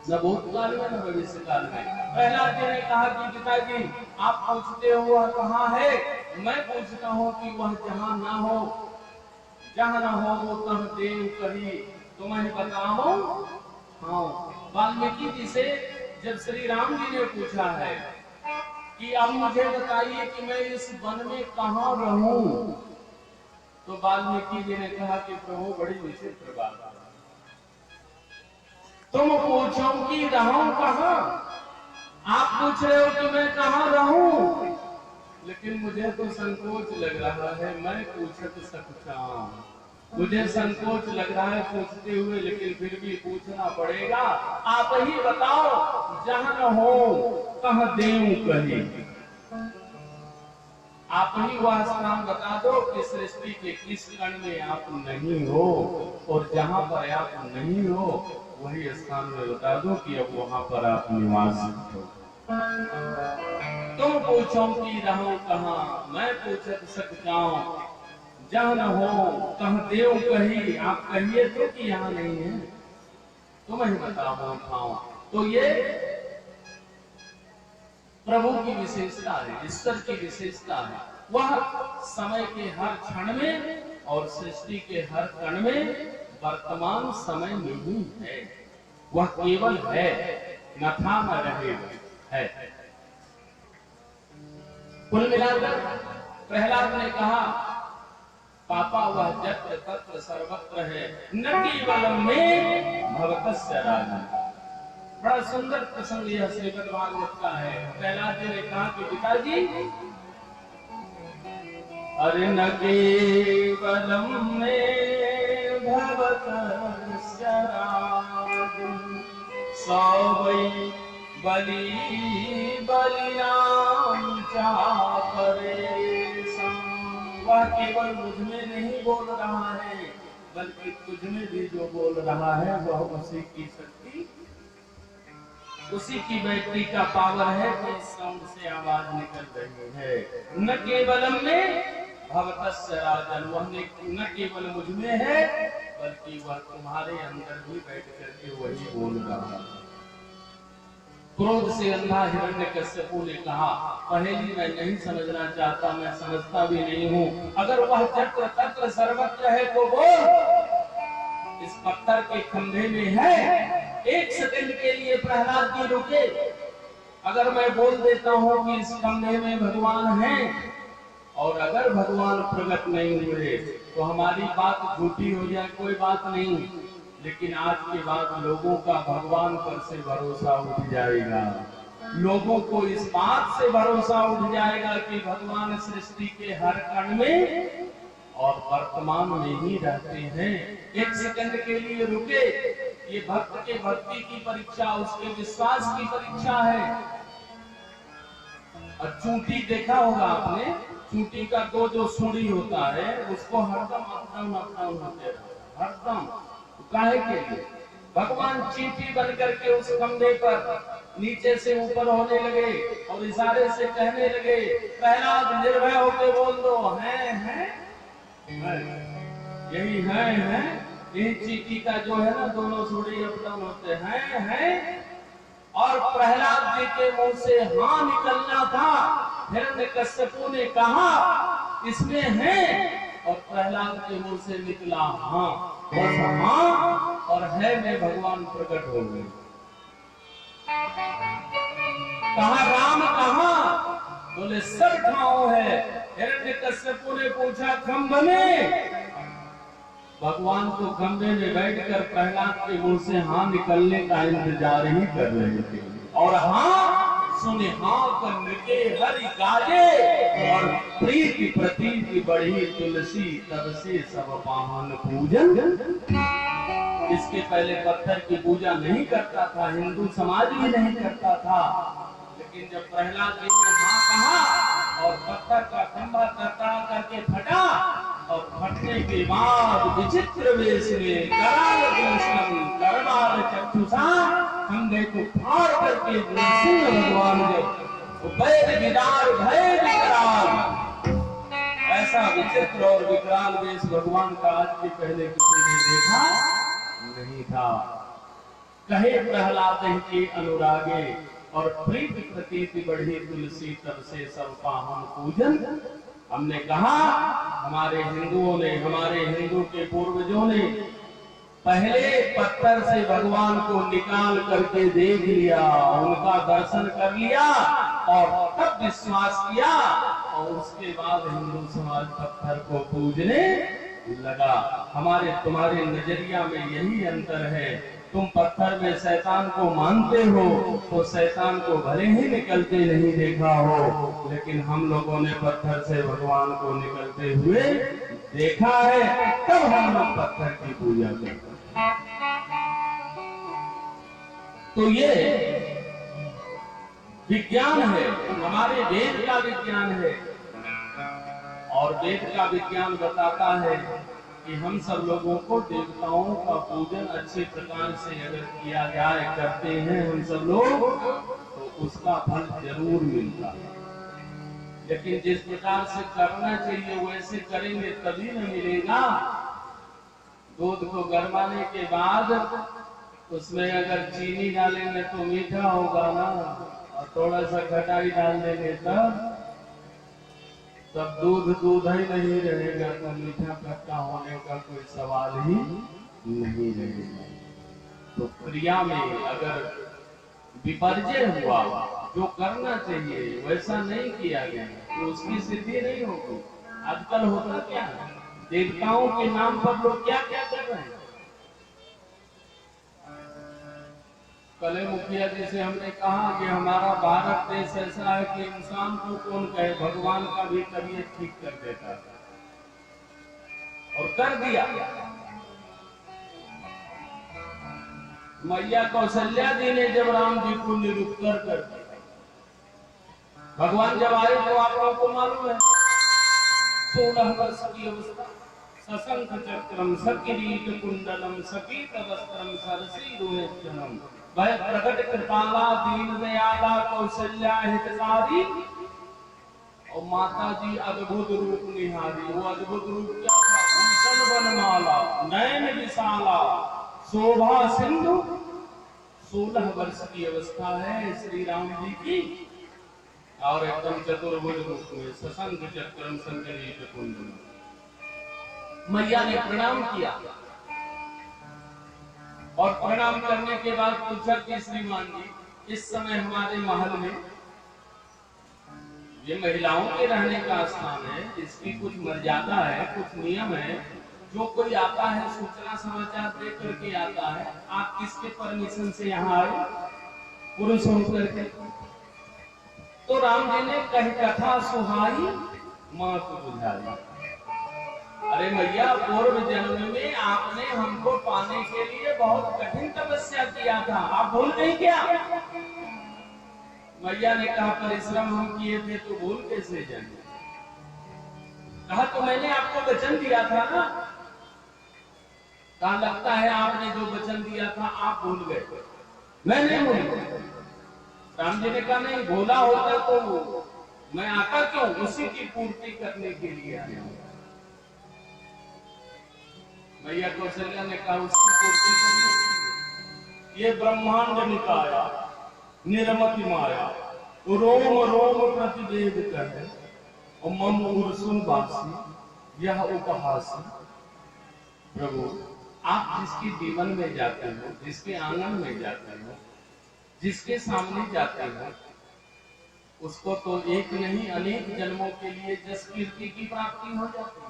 न भूतकाल में न भविष्य काल में। प्रहलाद जी ने कहा कि पिताजी आप पूछते हो वह कहाँ है, मैं पूछता हूँ कि वह जहाँ ना हो, जहाँ ना हो वो तह देव कही तुम्हें बताओ। हाँ, वाल्मीकि जी से जब श्री राम जी ने पूछा है कि अब मुझे बताइए कि मैं इस वन में कहाँ रहूं, तो वाल्मीकि जी ने कहा कि प्रभु बड़ी विचित्र बात है, तुम पूछो कि रहूं कहाँ, आप पूछ रहे हो कि मैं कहाँ रहूं, लेकिन मुझे तो संकोच लग रहा है, मैं पूछ सकता हूं। मुझे संकोच लग रहा है पूछते हुए, लेकिन फिर भी पूछना पड़ेगा। आप ही बताओ जहां न हो कहां देव कहे, आप ही वह स्थान बता दो कि सृष्टि के किस कण में आप नहीं हो, और जहां पर आप नहीं हो वही स्थान में बता दो कि अब वहां पर आप निवास हो। तुम पूछो कि रहो कहाँ, मैं पूछ सकता हूं जहां न हो कहां देव कही, आप कहिए तो कि यहाँ नहीं है, तुम्हें बताओ। तो ये प्रभु की विशेषता है, ईश्वर की विशेषता है। वह समय के हर क्षण में और सृष्टि के हर कण में वर्तमान समय में ही है। वह केवल है, न था न रहेगा, है। कुल मिलाकर प्रहलाद ने कहा पापा वह जत्र तत्र सर्वत्र है, न केवलम में भवतस्य राजन। बड़ा सुंदर प्रसंग यह श्रीमद् भागवत का है। प्रहलाद जी ने कहा कि पिताजी अरे न केवलम में भवतस्य राजन, सवै बलि बलिराम चापरेशम। वह केवल मुझ में नहीं बोल रहा है, बल्कि तुझ में भी जो बोल रहा है वह उसी की शक्ति, उसी की बैटरी का पावर है कि इस साउंड से आवाज निकल रही है। न केवलम में भवतस्य राजन, वह न केवल मुझ में है बल्कि वह तुम्हारे अंदर भी बैठ करके वही बोल रहा है। क्रोध से अंधा हिरण्यकश्यपु ने कहा पहेली मैं नहीं समझना चाहता, मैं समझता भी नहीं हूँ, अगर वह जत्र तत्र सर्वत्र है तो बोल। इस पत्थर के खंभे में है, एक सेकंड के लिए प्रहलाद जी रुके। अगर मैं बोल देता हूँ कि इस खंभे में भगवान है और अगर भगवान प्रकट नहीं हुए तो हमारी बात झूठी हो जाए, कोई बात नहीं, लेकिन आज के बाद लोगों का भगवान पर से भरोसा उठ जाएगा। लोगों को इस बात से भरोसा उठ जाएगा कि भगवान सृष्टि के हर कण में और वर्तमान में ही रहते हैं। एक सेकंड के लिए रुके, ये भक्त के भक्ति की परीक्षा, उसके विश्वास की परीक्षा है। और चूंटी देखा होगा आपने, चूंटी का दो जो सूढ़ी होता है उसको हरदम अप डाउन होते रहता है, हरदम। काहे के लिए? भगवान चींटी बन करके उस खंभे पर नीचे से ऊपर होने लगे और इशारे से कहने लगे, प्रहलाद निर्भय होकर बोल दो, हैं यही है। यही चींटी का जो है ना दोनों सूढ़ी अप डाउन होते हैं। और प्रहलाद जी के मुंह से हाँ निकलना था। हिरण्यकश्यपु ने कहा इसमें है, और प्रहलाद के मुंह से निकला हाँ। बस हाँ और है में भगवान प्रकट हो गए। कहा राम कहाँ? बोले सब ठाव है। हिरण्यकश्यपु ने पूछा खंभ में। भगवान को खंभे में बैठकर प्रहलाद के मुंह से हाँ निकलने का इंतजार ही कर रहे थे। और हाँ सुने हाँ कर के हरि गाजे, और प्रीति प्रतीति बढ़ी तुलसी तब से सब पावन पूजन। इसके पहले पत्थर की पूजा नहीं करता था, हिंदू समाज भी नहीं करता था, लेकिन जब प्रहलाद जी ने हाँ कहा और पत्थर का खंभा तड़तड़ा करके फटा, और फटने के बाद विचित्र वेश में कराल दर्शन करवाल चक्षुषा खंभे को फाड़ करके नरसिंह भगवान जब वैद विदार भय विकराल, ऐसा विचित्र और विकराल वेश भगवान का आज के पहले किसी ने देखा नहीं था। कहे प्रहलाद के अनुरागे, और प्रीति प्रतीति बढ़ी तुलसी तब से सब पावन पूजन। हमने कहा हमारे हिंदुओं ने, हमारे हिंदू के पूर्वजों ने पहले पत्थर से भगवान को निकाल करके देख लिया, उनका दर्शन कर लिया और तब विश्वास किया, और उसके बाद हिंदू समाज पत्थर को पूजने लगा। हमारे तुम्हारे नजरिया में यही अंतर है। तुम पत्थर में शैतान को मानते हो तो शैतान को भले ही निकलते नहीं देखा हो, लेकिन हम लोगों ने पत्थर से भगवान को निकलते हुए देखा है, तब हम लोग पत्थर की पूजा करते हैं। तो ये विज्ञान है, हमारे वेद का विज्ञान है, और वेद का विज्ञान बताता है कि हम सब लोगों को देवताओं का पूजन अच्छे प्रकार से अगर किया जाए, करते हैं हम सब लोग, तो उसका फल जरूर मिलता है। लेकिन जिस प्रकार से करना चाहिए वैसे करेंगे तभी न मिलेगा। दूध को गरमाने के बाद उसमें अगर चीनी डालेंगे तो मीठा होगा ना, और थोड़ा सा खटाई डाल देंगे तब दूध ही नहीं रहेगा, तो मीठा खट्टा होने का कोई सवाल ही नहीं रहेगा। तो क्रिया में अगर विपर्जय हुआ, जो करना चाहिए वैसा नहीं किया गया, तो उसकी सिद्धि नहीं होगी। आजकल होता क्या है, देवताओं के नाम पर लोग क्या क्या कर रहे हैं। कले मुखिया जी से हमने कहा कि हमारा भारत देश ऐसा है कि इंसान को कौन कहे, भगवान का भी तबीयत ठीक कर देता है, और कर दिया। मैया कौशल्या जी ने जब राम जी को निरुत्तर कर दिया, भगवान जब आए तो आप लोगों को मालूम है 16 वर्ष की अवस्था, सशंख चक्रम सकिरीट कुंडलम सकीत वस्त्रम सरसी रोहितनम भय प्रकट कृपाला दीन दयाला कौशल्या हितकारी, और माता जी अद्भुत रूप निहारी। वो अद्भुत रूप क्या था? भूषण वनमाला, नयन विशाला, शोभा सिंधु। 16 वर्ष की अवस्था है श्री राम जी की, और एकदम चतुर्भुज रूप में सशंख चक्रम संकरीट कुंडलम। मैया ने प्रणाम किया, और प्रणाम करने के बाद पूछा कि श्रीमान जी, इस समय हमारे महल में ये महिलाओं के रहने का स्थान है, इसकी कुछ मर्यादा है, कुछ नियम है। जो कोई आता है सूचना समाचार दे करके आता है। आप किसके परमिशन से यहाँ आए? पुरुष होकर के। तो राम जी ने कही कथा सुहाई मात बुझाई। अरे मैया, पूर्व जन्म में आपने हमको पाने के लिए बहुत कठिन तपस्या किया था, आप भूल नहीं क्या? मैया ने कहा परिश्रम हम किए थे तो भूल कैसे जाएंगे? कहा तो मैंने आपको वचन दिया था ना। कहा लगता है आपने जो वचन दिया था आप भूल गए। मैं नहीं भूल। राम जी ने कहा नहीं, भूला होता तो मैं आता क्यों? उसी की पूर्ति करने के लिए आया। मैया कौशल्या ने कहा उसकी पूर्ति करने के लिए ये ब्रह्मांड निकाया निरमति माया रोम रोम प्रतिवेद करे और मम उर्सुन बासी यह उपहासी। प्रभु, आप जिसके जीवन में जाते हो, जिसके आंगन में जाते हो, जिसके सामने जाते हो, उसको तो एक नहीं अनेक जन्मों के लिए जस कीर्ति की प्राप्ति हो जाती है।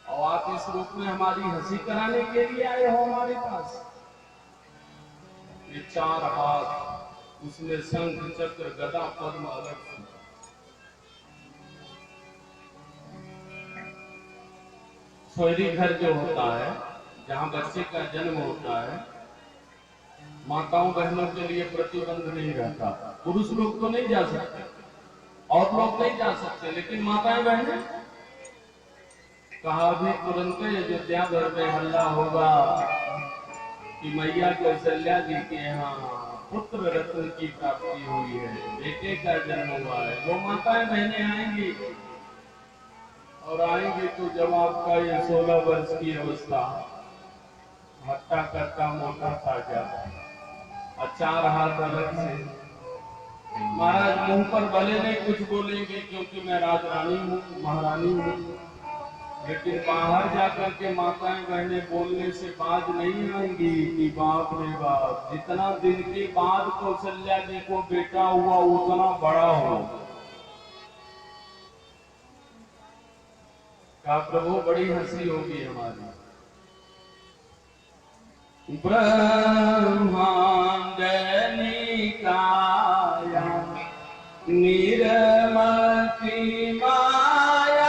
और आप इस रूप में हमारी हंसी कराने के लिए आए हो हमारे पास। ये चार हाथ, उसमें शंख चक्र गदा पद्म अलग। सोयरी घर जो होता है, जहाँ बच्चे का जन्म होता है, माताओं बहनों के लिए प्रतिबंध नहीं रहता। पुरुष लोग तो नहीं जा सकते और लोग नहीं जा सकते, लेकिन माताएं बहनें। कहा भी तुरंत अयोध्या घर में हल्ला होगा कि मैया कौशल्या जी के यहाँ पुत्र रत्न की प्राप्ति हुई है, बेटे का जन्म हुआ है। वो माताएं बहनें आएंगी और आएंगे तो जब आपका ये 16 वर्ष की अवस्था, हट्टा कट्टा मोटा ताजा और चार हाथ अलग से। महाराज मुंह पर भले नहीं कुछ बोलेंगे क्योंकि मैं राजरानी हूँ, महारानी हूँ, लेकिन बाहर जाकर के माताएं बहनें बोलने से बाज नहीं आएंगी कि बाप रे बाप, जितना दिन के बाद कौशल्या जी को बेटा हुआ उतना बड़ा हो। कहा प्रभु बड़ी हंसी होगी हमारी। ब्रह्मांड निकाया निरमति माया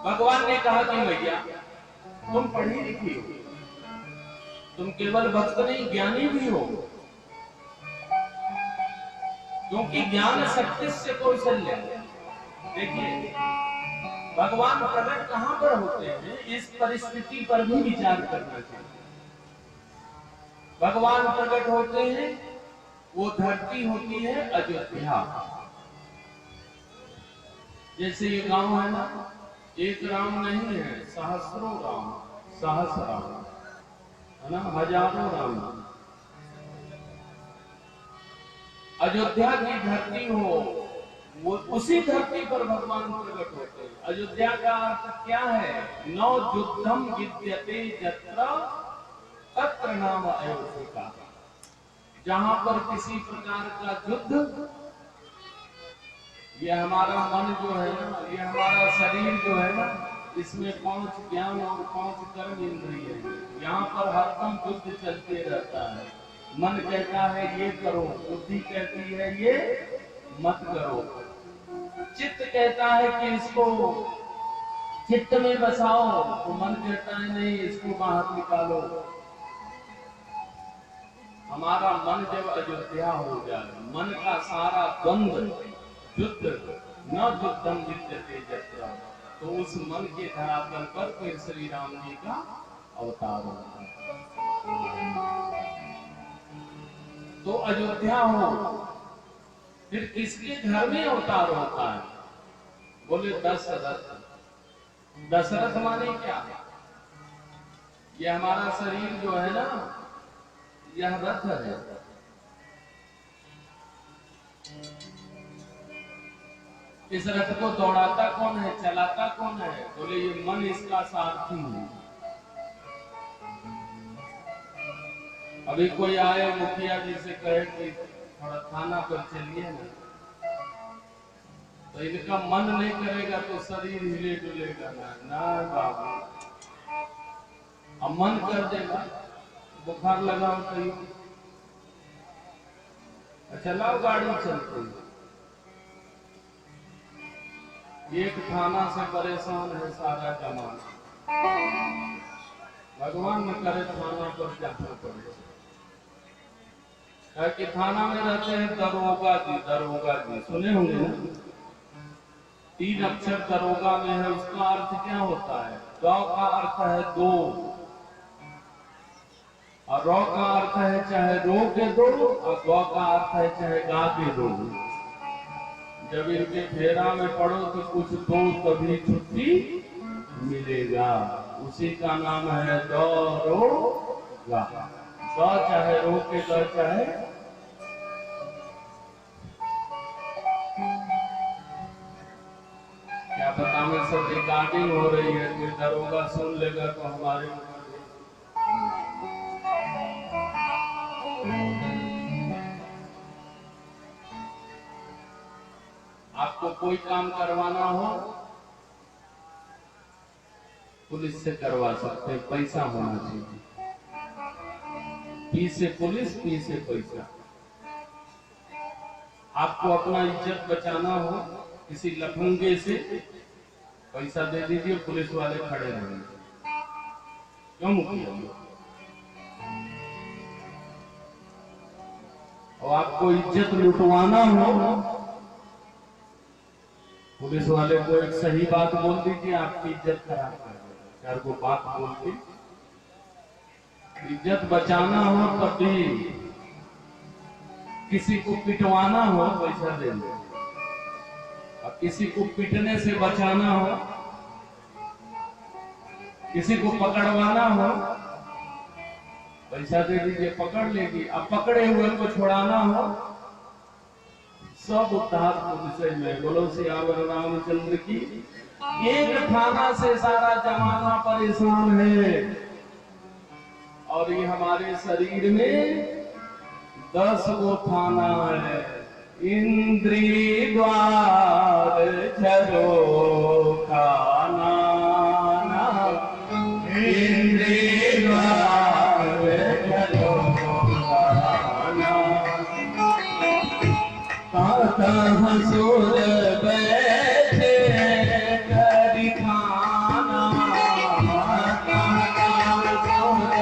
भगवान ने कहा कि मैया तुम पढ़ी लिखी हो, तुम केवल भक्त नहीं ज्ञानी भी हो। क्योंकि ज्ञान शक्ति से कौशल्य। देखिए भगवान प्रकट कहां पर होते हैं, इस परिस्थिति पर भी विचार करना चाहिए। भगवान प्रकट होते हैं, वो धरती होती है अयोध्या। जैसे ये गांव है ना, एक राम नहीं है, सहस्रों राम, सहस्र राम है ना, हजारों राम। अयोध्या की धरती हो, वो उसी धरती पर भगवान प्रकट होते हैं। अयोध्या का अर्थ क्या है? नौ युद्धम विद्यते यत्र तत्र नाम अयोध्या। जहां पर किसी प्रकार का युद्ध, ये हमारा मन जो है ना, ये हमारा शरीर जो है ना, इसमें 5 ज्ञान और 5 कर्म इंद्रिय है। यहाँ पर हरदम युद्ध चलते रहता है। मन कहता है ये करो, बुद्धि कहती है ये मत करो, चित्त कहता है कि इसको चित्त में बसाओ, तो मन कहता है नहीं, इसको बाहर निकालो। हमारा मन जब अयोध्या हो जाए, मन का सारा द्वंद्व युद्ध न युद्धम विद्यते यत्र, तो उस मन के धरातल पर फिर श्री राम जी का अवतार होता है। तो अयोध्या हो, फिर किसके घर में अवतार होता है? बोले दशरथ। दशरथ माने क्या? ये हमारा शरीर जो है ना, यह रथ है। इस रथ को दौड़ाता कौन है, चलाता कौन है? बोले ये मन इसका सारथी है। अभी कोई आए मुखिया जी से कहे कि थोड़ा थाना पर चलिए ना, तो इनका मन नहीं करेगा तो शरीर हिले डुलेगा ना बाबू। अब मन कर देगा, बुखार लगाओ कहीं, चलाओ गाड़ी चलते। एक थाना से परेशान है सारा जमाना, भगवान न करे थाना पर जाना पड़े। कि थाना में रहते हैं दरोगा जी, दरोगा जी सुने होंगे ना, 3 अक्षर दरोगा में है। उसका अर्थ क्या होता है? द का अर्थ है 2 और रौ का अर्थ है चाहे रो के दो, और गौ का अर्थ है चाहे गा के दो। जब इनके फेरा में पड़ो तो कुछ दो तभी छुट्टी मिलेगा, उसी का नाम है दरोगा। ग चाहे रो के ग चाहे, क्या पता में सब रिकॉर्डिंग हो रही है, कोई दरोगा सुन लेगा तो हमारे आपको कोई काम करवाना हो पुलिस से करवा सकते हैं, पैसा होना चाहिए। पी से पुलिस, पी से पैसा। आपको अपना इज्जत बचाना हो किसी लफंगे से, पैसा दे दीजिए, पुलिस वाले खड़े रहेंगे। क्यों मुखिया? और आपको इज्जत लुटवाना हो, पुलिस वाले को एक सही बात बोल दीजिए, आपकी इज्जत खराब कर देगा। 4 को बात बोल के इज्जत बचाना हो, तभी किसी को पिटवाना हो पैसा दे दो, और किसी को पिटने से बचाना हो, किसी को पकड़वाना हो पैसा दे दीजिए, पकड़ लेगी। अब पकड़े हुए को छुड़ाना हो, सब उद्धार पुलिस में। बोलो सियावर रामचंद्र की। एक थाना से सारा जमाना परेशान है, और ये हमारे शरीर में 10 गो थाना है। इंद्री द्वार झरो खाना, इंद्री द्वार झरो खाना, हसूर बैठे करी खाना, हसूर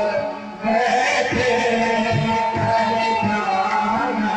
बैठे करी खाना,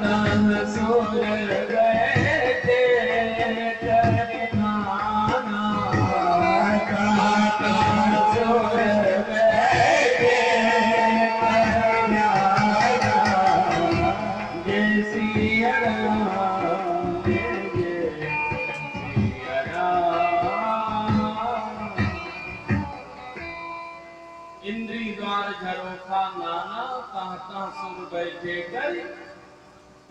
कहाँ सुर बैठे करनाना, कहाँ सुर बैठे करनाना, जय सिया राम जय सिया राम। इंद्री द्वार झरोखा नाना, कहाँ कहाँ सुर बैठे कर।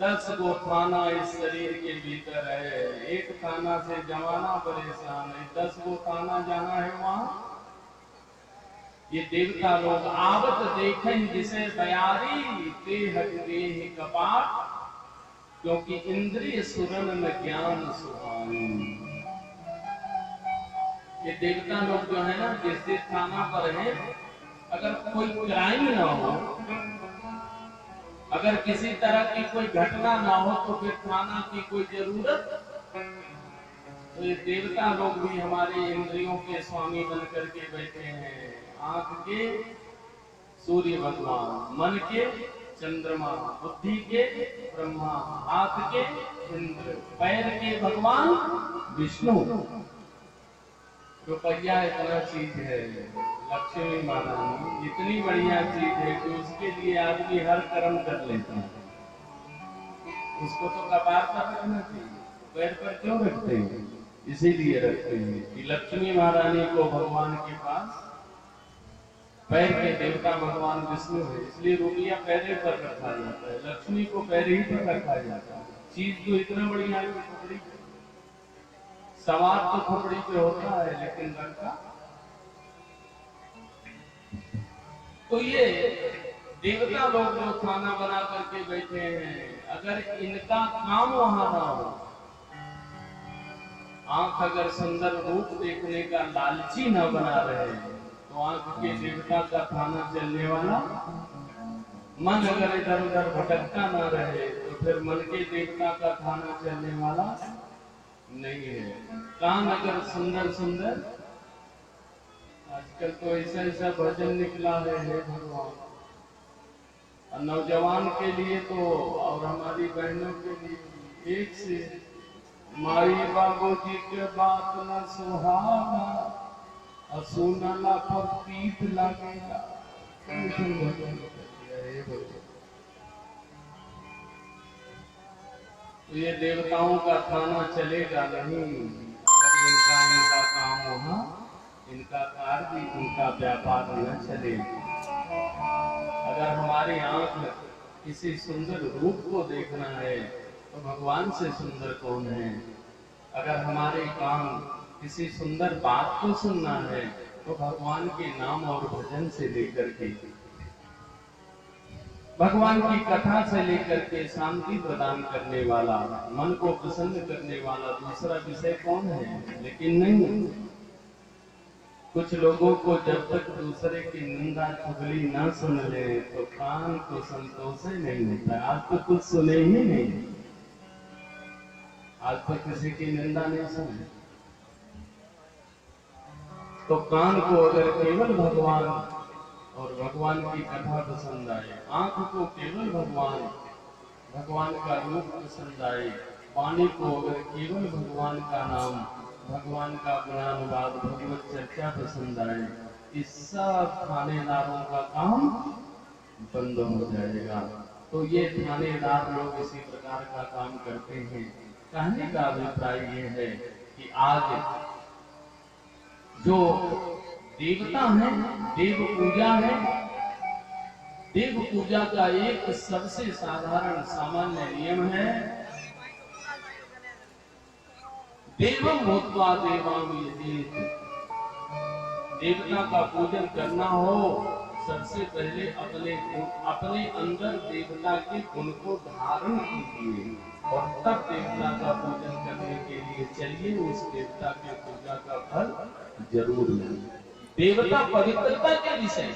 10 गो थाना इस शरीर के भीतर है, एक थाना से जमाना परेशान है, 10 गो थाना जहाँ है वहाँ ये देवता लोग आवत देखें जिसे बयारी, ते हट देहि कपाट, क्योंकि इंद्रिय सुरन में ज्ञान सुहानी। ये देवता लोग जो है ना, जिस थाना पर है, अगर कोई क्राइम ना हो, अगर किसी तरह की कोई घटना ना हो, तो फिर थाना की कोई जरूरत। तो ये देवता लोग भी हमारे इंद्रियों के स्वामी बन करके बैठे हैं। आंख के सूर्य भगवान, मन के चंद्रमा, बुद्धि के ब्रह्मा, हाथ के इंद्र, पैर के भगवान विष्णु। रुपया इतना चीज है, लक्ष्मी महारानी इतनी बढ़िया चीज है कि उसके लिए आदमी हर कर्म कर लेता है। उसको तो कपार पर रखना चाहिए, पैर पर क्यों रखते हैं? इसीलिए रखते हैं कि लक्ष्मी महारानी को भगवान के पास पैर के देवता भगवान विष्णु है, इसलिए रुपया पैरे पर रखा जाता है, लक्ष्मी को पैर ही पर रखा जाता है। चीज तो इतना बढ़िया है, खोपड़ी सवार तो खोपड़ी पे होता है, लेकिन रंग का। तो ये देवता लोग जो खाना बना करके बैठे हैं, अगर इनका काम वहां ना हो, आंख अगर सुंदर रूप देखने का लालची न बना रहे, तो आंख के देवता का खाना चलने वाला। मन अगर इधर उधर भटकता ना रहे, तो फिर मन के देवता का खाना चलने वाला नहीं है। कान अगर सुंदर सुंदर, आजकल तो ऐसा ऐसा भजन निकला है भगवान, और नौजवान के लिए तो और हमारी बहनों के लिए एक से माई बाबू जी के बात न सुहाना, और सुनला पर पीठ लगेगा। तो ये देवताओं का थाना चलेगा नहीं अगर इनका काम वहाँ, इनका कार्य, इनका व्यापार न चलेगा। अगर हमारी आंख किसी सुंदर रूप को देखना है, तो भगवान से सुंदर कौन है? अगर हमारे कान किसी सुंदर बात को सुनना है, तो भगवान के नाम और भजन से लेकर के, भगवान की कथा से लेकर के शांति प्रदान करने वाला, मन को प्रसन्न करने वाला दूसरा विषय कौन है? लेकिन नहीं, कुछ लोगों को जब तक दूसरे की निंदा चुगली न सुन ले, तो कान को संतोष नहीं होता। आज तो कुछ सुने ही नहीं, आज तो किसी की निंदा नहीं सुने। तो कान को अगर केवल भगवान और भगवान की कथा पसंद आए, आंख को केवल भगवान का रूप पसंद आए, वाणी को अगर केवल भगवान का नाम, भगवान का गुणानुवाद, भगवत चर्चा पसंद आए, इस सब थानेदारों का काम बंद हो जाएगा। तो ये थानेदार लोग इसी प्रकार का काम करते हैं। कहने का अभिप्राय ये है कि आज जो देवता है, देव पूजा है, देव पूजा का एक सबसे साधारण सामान्य नियम है, देवम भूत्वा देवाम यजेत। देवता का पूजन करना हो, सबसे पहले अपने अंदर देवता के गुण को धारण कीजिए, और तब देवता का पूजन करने के लिए चलिए। उस देवता के पूजा का फल जरूर मिलेगा। देवता पवित्रता के विषय,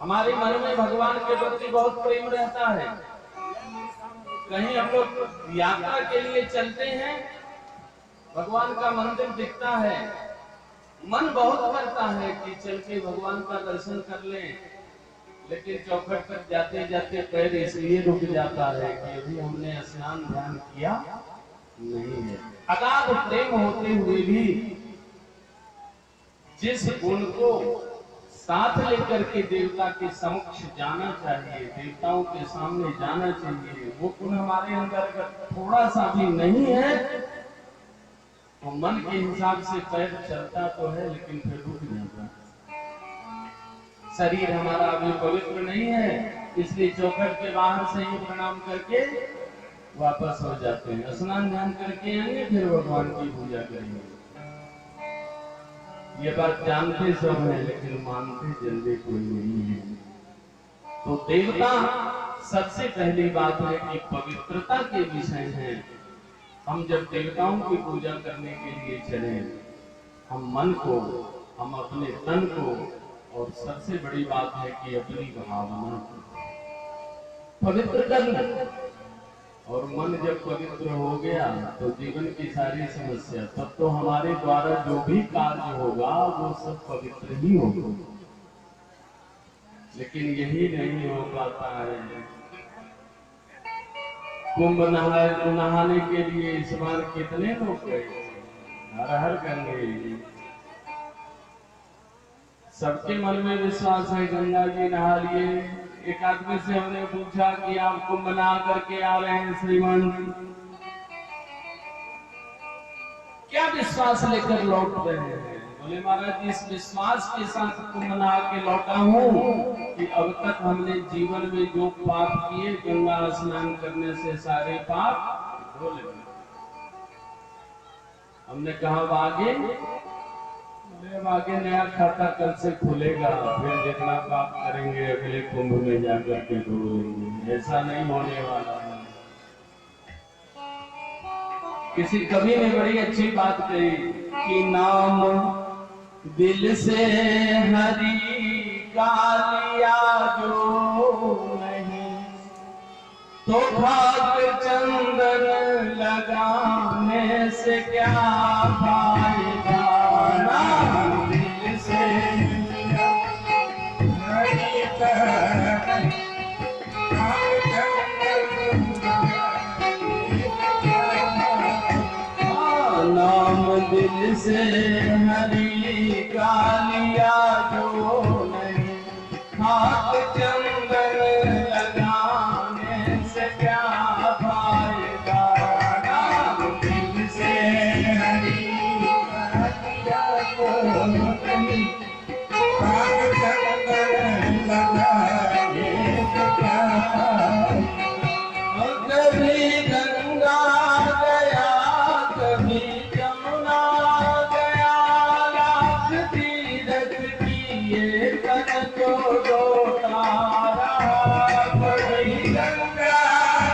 हमारे मन में भगवान के प्रति बहुत प्रेम रहता है। कहीं हम लोग यात्रा के लिए चलते हैं, भगवान का मंदिर दिखता है, मन बहुत करता है कि चल के भगवान का दर्शन कर लें, लेकिन चौखट तक जाते जाते पैर इसलिए रुक जाता है कि अभी हमने स्नान ध्यान किया नहीं है। अगाध प्रेम होते हुए भी जिस गुण को साथ लेकर के देवता के समक्ष जाना चाहिए, देवताओं के सामने जाना चाहिए, वो गुण हमारे अंदर अगर थोड़ा सा भी नहीं है तो मन के हिसाब से पैर चलता तो है लेकिन फिर रुक जाता है। शरीर हमारा अभी पवित्र नहीं है, इसलिए चौखट के बाहर से ही प्रणाम करके वापस हो जाते हैं। स्नान ध्यान करके आएंगे, फिर भगवान की पूजा करेंगे। ये बात जानते सब है लेकिन मानते जल्दी कोई नहीं है। तो देवता सबसे पहली बात है कि पवित्रता के विषय है। हम जब देवताओं की पूजा करने के लिए चले, हम मन को, हम अपने तन को, और सबसे बड़ी बात है कि अपनी भावना पवित्र करना। और मन जब पवित्र हो गया तो जीवन की सारी समस्या, तब तो हमारे द्वारा जो भी कार्य होगा वो सब पवित्र ही होगा। लेकिन यही नहीं हो पाता है। कुंभ नहाने के लिए इस बार कितने लोग गए? हर हर गंगे। सबके मन में विश्वास है गंगा जी नहा लिए। एक आदमी से हमने पूछा कि आप कुंभ नहा करके आ रहे हैं श्रीमान, क्या विश्वास लेकर लौट रहे हैं? बोले महाराज जी, इस विश्वास के साथ कुंभ नहा के लौटा हूँ कि अब तक हमने जीवन में जो पाप किए, गंगा स्नान करने से सारे पाप धो ले। हमने कहा आगे? आगे नया खाता कल से खुलेगा, फिर जितना पाप करेंगे अगले कुंभ में जाकर के धोएंगे। ऐसा नहीं होने वाला है। किसी कवि ने बड़ी अच्छी बात कही कि नाम दिल से हरि का लिया जो नहीं, तो खाक चंदन लगाने से क्या फायदा। नाम दिल से हरि का, नाम दिल से हरि का लिया जो नहीं, हाथ चंदन लगाने से क्या फायदा। नाम दिल से हरि का लिया जो नहीं, हाथ चंदन लगाने से क्या फायदा। कभी गंगा गया, कभी जमुना गया, लाख तीरथ किए तन को लौटा रहा। कभी गंगा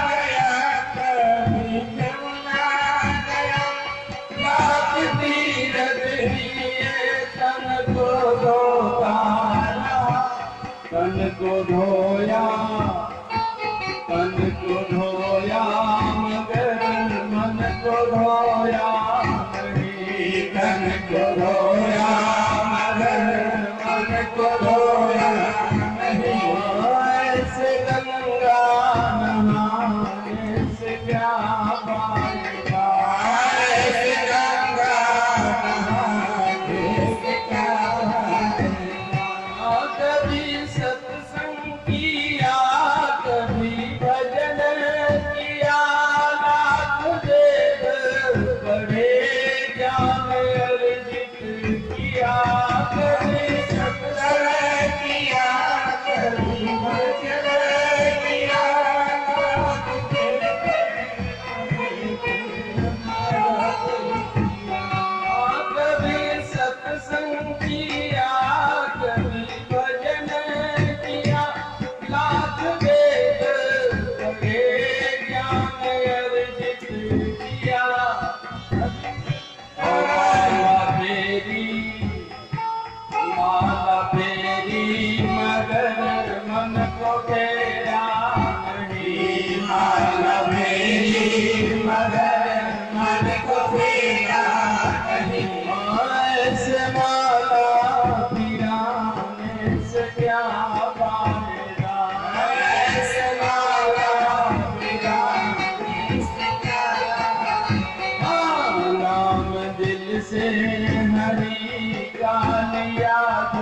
गया, कभी जमुना गया, लाख तीरथ किए तन को लौटा रहा। तन को धोया, तन को धोया मगर मन को धोया नहीं। तन को धोया मगर मन को धोया नहीं। ऐसे गंगा नहाने से क्या फायदा। ऐसे गंगा नहाने से क्या फायदा। कभी सत्संग किया, कभी भजन किया, लाख वेद पढ़े, ज्ञान अर्जित किया। कभी सत्संग किया, कभी भजन किया, लाख वेद कभी सत्संग किया, कभी भजन किया, लाख वेद पढ़े, ज्ञान अर्जित किया। माला फेरी मगर मन को फेरा नहीं। माला फेरी मगर मन को फेरा नहीं। ऐसे माला फिराने से क्या फायदा।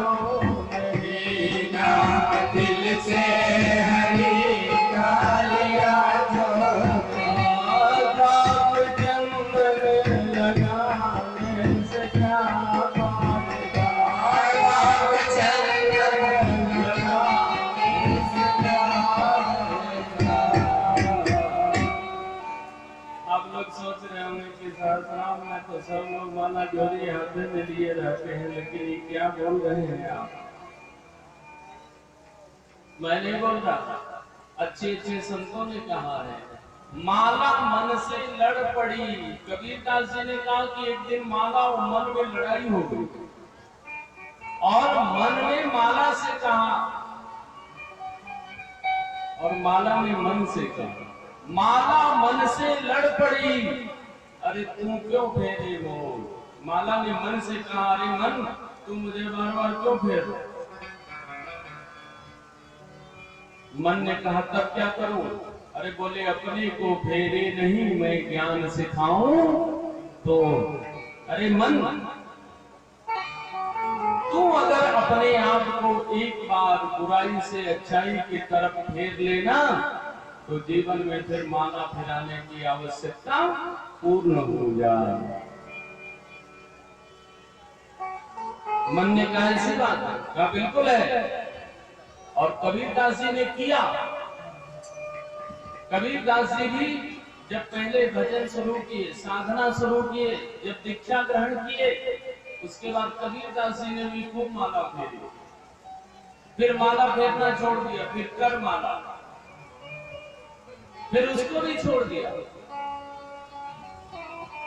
हो नहीं ना, दिल से हरि का लिया जो राम चंद्र लगाने से क्या पाएगा, राम चंद्र लगाने से क्या पाएगा। आप लोग सोच रहे होंगे कि सहस्रनाम में तो सब लोग माला जोड़ी हाथे में लिए रहते हैं, लेकिन ये क्या बोल रहे हैं आप? मैं नहीं बोल रहा, अच्छे अच्छे संतों ने कहा है, माला मन से लड़ पड़ी। कबीरदास जी ने कहा कि एक दिन माला और मन में लड़ाई हो गई, और मन में माला से कहा और माला ने मन से कहा, माला मन से लड़ पड़ी, अरे तू क्यों फेरे मोर। माला ने मन से कहा, अरे मन तू मुझे बार बार क्यों फेर रहा? मन ने कहा तब क्या करूं? अरे बोले अपने को फेरे नहीं मैं ज्ञान सिखाऊं तो। अरे मन तू अगर अपने आप को एक बार बुराई से अच्छाई की तरफ फेर लेना तो जीवन में फिर माला फिराने की आवश्यकता पूर्ण हो जाए। मन ने कहा ऐसी बात है? कहा बिल्कुल है। और कबीरदास जी ने किया। कबीरदास जी भी जब पहले भजन शुरू किए, साधना शुरू किए, जब दीक्षा ग्रहण किए, उसके बाद कबीरदास जी ने भी खूब माला फेरी। फिर माला फेरना छोड़ दिया, फिर कर माला, फिर उसको भी छोड़ दिया।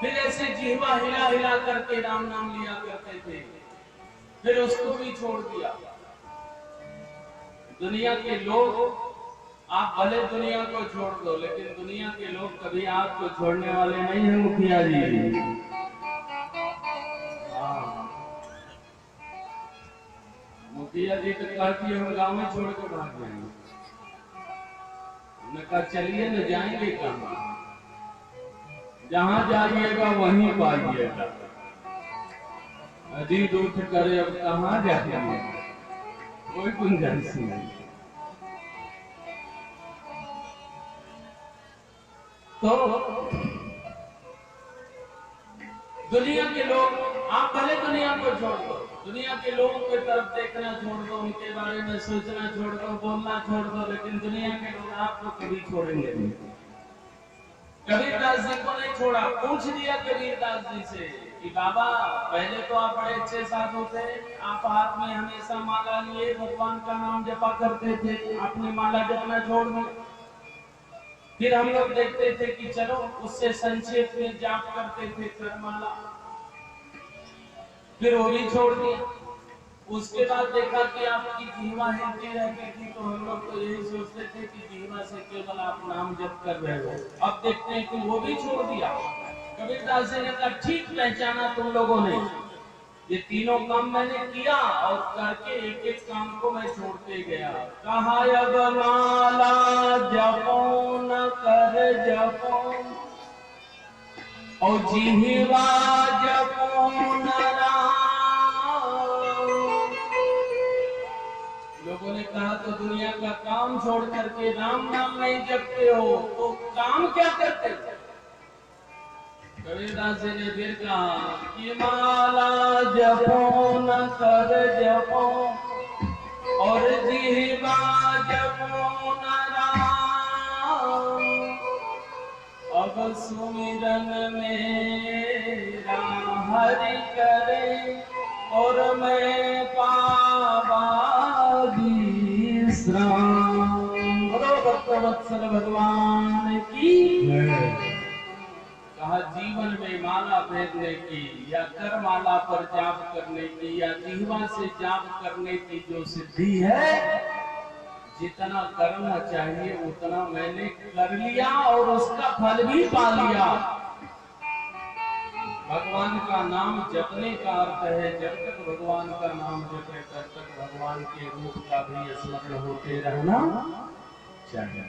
फिर ऐसे जीवा हिला हिला करके राम नाम लिया करते थे, फिर उसको भी छोड़ दिया। दुनिया के लोग, आप भले दुनिया को छोड़ दो, लेकिन दुनिया के लोग कभी आपको छोड़ने वाले नहीं है मुखिया जी। मुखिया जी तो कहती है हम गांव में छोड़ के भाग जाएंगे। हमने कहा चलिए न, जाएंगे कहां? जहां जाइएगा वहीं पाइएगा। अजीत उठ करे अब कहां जाएंगे, कोई गुंजाइश नहीं। तो दुनिया के लोग, आप भले दुनिया को छोड़ दो, दुनिया के लोगों की तरफ देखना छोड़ दो, उनके बारे में सोचना छोड़ दो, बोलना छोड़ दो, लेकिन दुनिया के लोग आपको कभी छोड़ेंगे नहीं। कबीरदास जी को नहीं छोड़ा। पूछ दिया कबीरदास जी से कि बाबा पहले तो आप बड़े अच्छे साधु थे, आप हाथ में हमेशा माला लिए भगवान का नाम जपा करते थे, आपने माला जपना छोड़ दिया। फिर हम लोग देखते थे कि चलो उससे संक्षेप में जाप करते थे कर माला, फिर वो भी छोड़ दिया। उसके बाद देखा कि आपकी जीवा हिलती रहती थी, तो हम लोग तो यही सोचते थे कि जीवा से केवल आप नाम जप कर रहे हो। अब देखते हैं कि वो भी छोड़ दिया। कबीरदास जी ने कहा ठीक पहचाना तुम लोगों ने, ये तीनों काम मैंने किया और करके एक एक काम को मैं छोड़ते गया। कहा अब माला जपो न कर जपो और जिह्वा जपो न राम। लोगों ने कहा तो दुनिया का काम छोड़ करके राम नाम नहीं जपते हो, तो काम क्या करते हो? कबीरदास जी ने फिर कहा कि माला जपो न कर जपो और जिह्वा जपो न राम। अब सुमिरन मेरा हरि करे और मैं पावा विश्राम। बोलो भक्तवत्सल भगवान की। कहा जीवन में माला फेरने की या कर माला पर जाप करने की या जिह्वा से जाप करने की जो सिद्धि है, जितना करना चाहिए उतना मैंने कर लिया और उसका फल भी पा लिया। भगवान का नाम जपने का अर्थ है जब तक भगवान का नाम जपे तब तक भगवान के रूप का भी स्मरण होते रहना चाहिए,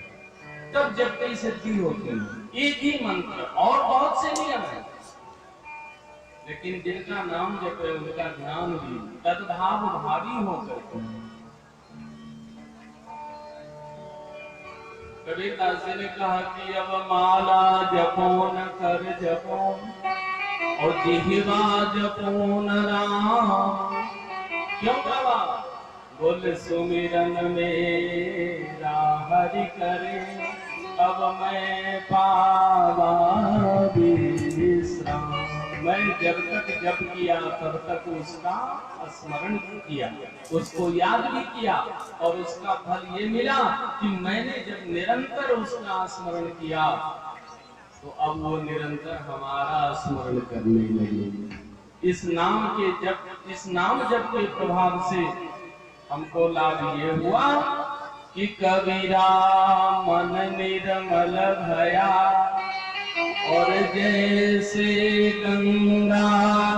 तब जपते सिद्धि होती है। एक ही मंत्र और बहुत से नियम है। लेकिन जिनका नाम जपे उनका ध्यान भी तद्भाव भावी होकर के। कबीरदास जी ने कहा कि अब माला जपो न कर जपो और जिह्वा जपो न राम। क्यों बाबा? बोले सुमिरन मेरा हरि करे अब मैं पावा विश्राम। मैं जब तक जप किया तब तक उसका स्मरण किया, उसको याद भी किया और उसका फल ये मिला कि मैंने जब निरंतर उसका स्मरण किया तो अब वो निरंतर हमारा स्मरण करने लगे। इस नाम जप के प्रभाव से हमको लाभ ये हुआ कि कबीरा मन निर्मल भया और जैसे गंगा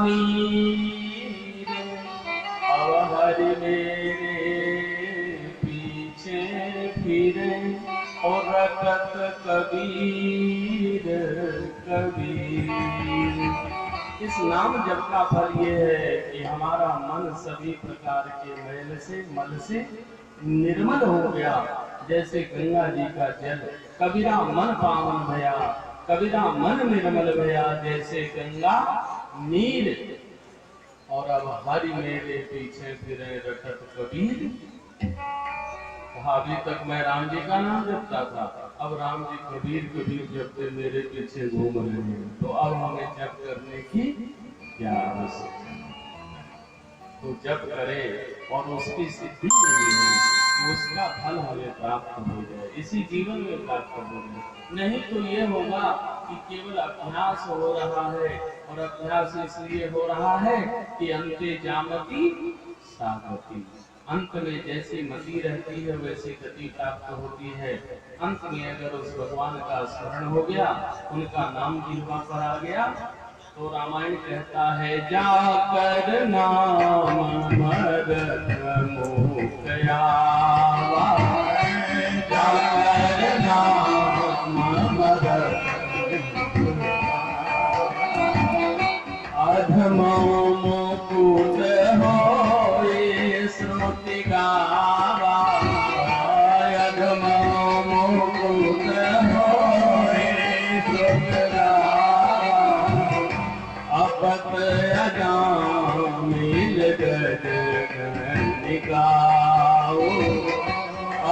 नीर अब हरि मेरे पीछे फिरे और रटत कबीर कबीर। इस नाम जप का फल ये है कि हमारा मन सभी प्रकार के मल से निर्मल हो गया। जैसे गंगा जी का जल कबीरा मन पावन भया, कबीरा मन निर्मल भया जैसे गंगा नीर और अब हरि मेरे पीछे फिरे रटत कबीर। अभी तक मैं राम जी का नाम जपता था, अब राम जी कबीर कबीर जपते मेरे पीछे घूम रहे हैं, तो अब हमें जप करने की क्या आवश्यकता है? तो जप करें और उसकी सिद्धि नहीं है, उसका फल हमें प्राप्त हो जाए, इसी जीवन में प्राप्त हो जाए। नहीं तो ये होगा कि केवल अभ्यास हो रहा है और अभ्यास इसलिए हो रहा है कि अंते जामति सागति, अंत में जैसी मति रहती है वैसी गति प्राप्त होती है। अंत में अगर उस भगवान का स्मरण हो गया, उनका नाम जिह्वा पर आ गया, तो रामायण कहता है जाकर नाम मद मुक्या, जाकर नाम मद अधमो मुकुट होए श्रुति गावा, अधमो मुकुट होए श्रुति गावा, अपत अजामिल गज निगाओ,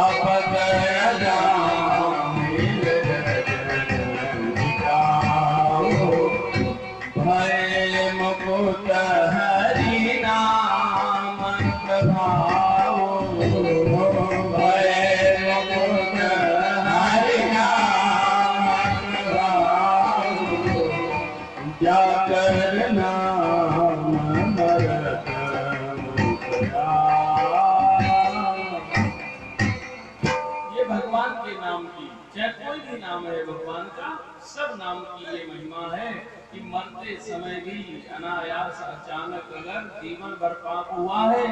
अपत अजामिल गज निगाओ, भय मुकुट हरि नाम प्रभाओ, भय मुकुट हरि नाम प्रभाओ, जाकर नाम मरत मुक्या। ये भगवान के नाम की, चाहे कोई भी नाम है भगवान का, सब नाम की ये महिमा है कि मरते समय भी अनायास अचानक अगर जीवन भर पाप हुआ है,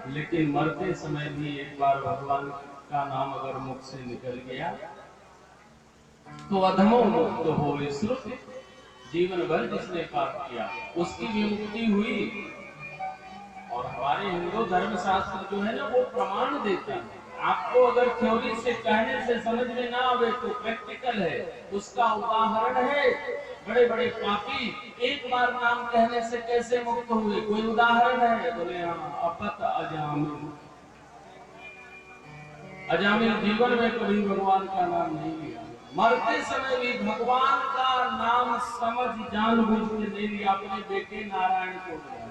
लेकिन मरते समय भी एक बार भगवान का नाम अगर मुख से निकल गया तो अधमो मुक्त हो श्रुति, जीवन भर जिसने पाप किया उसकी भी मुक्ति हुई। और हमारे हिंदू धर्म शास्त्र जो है ना वो प्रमाण देता है। आपको अगर थ्योरी से कहने से समझ में ना आवे तो प्रैक्टिकल है, उसका उदाहरण है बड़े बड़े पापी एक बार नाम कहने से कैसे मुक्त हुए, कोई उदाहरण है? बोले हाँ, अपत अजामिल। अजामिल जीवन में कभी भगवान का नाम नहीं लिया, मरते समय भी भगवान का नाम समझ जानबूझ के नहीं लिया, अपने बेटे नारायण को बुलाया।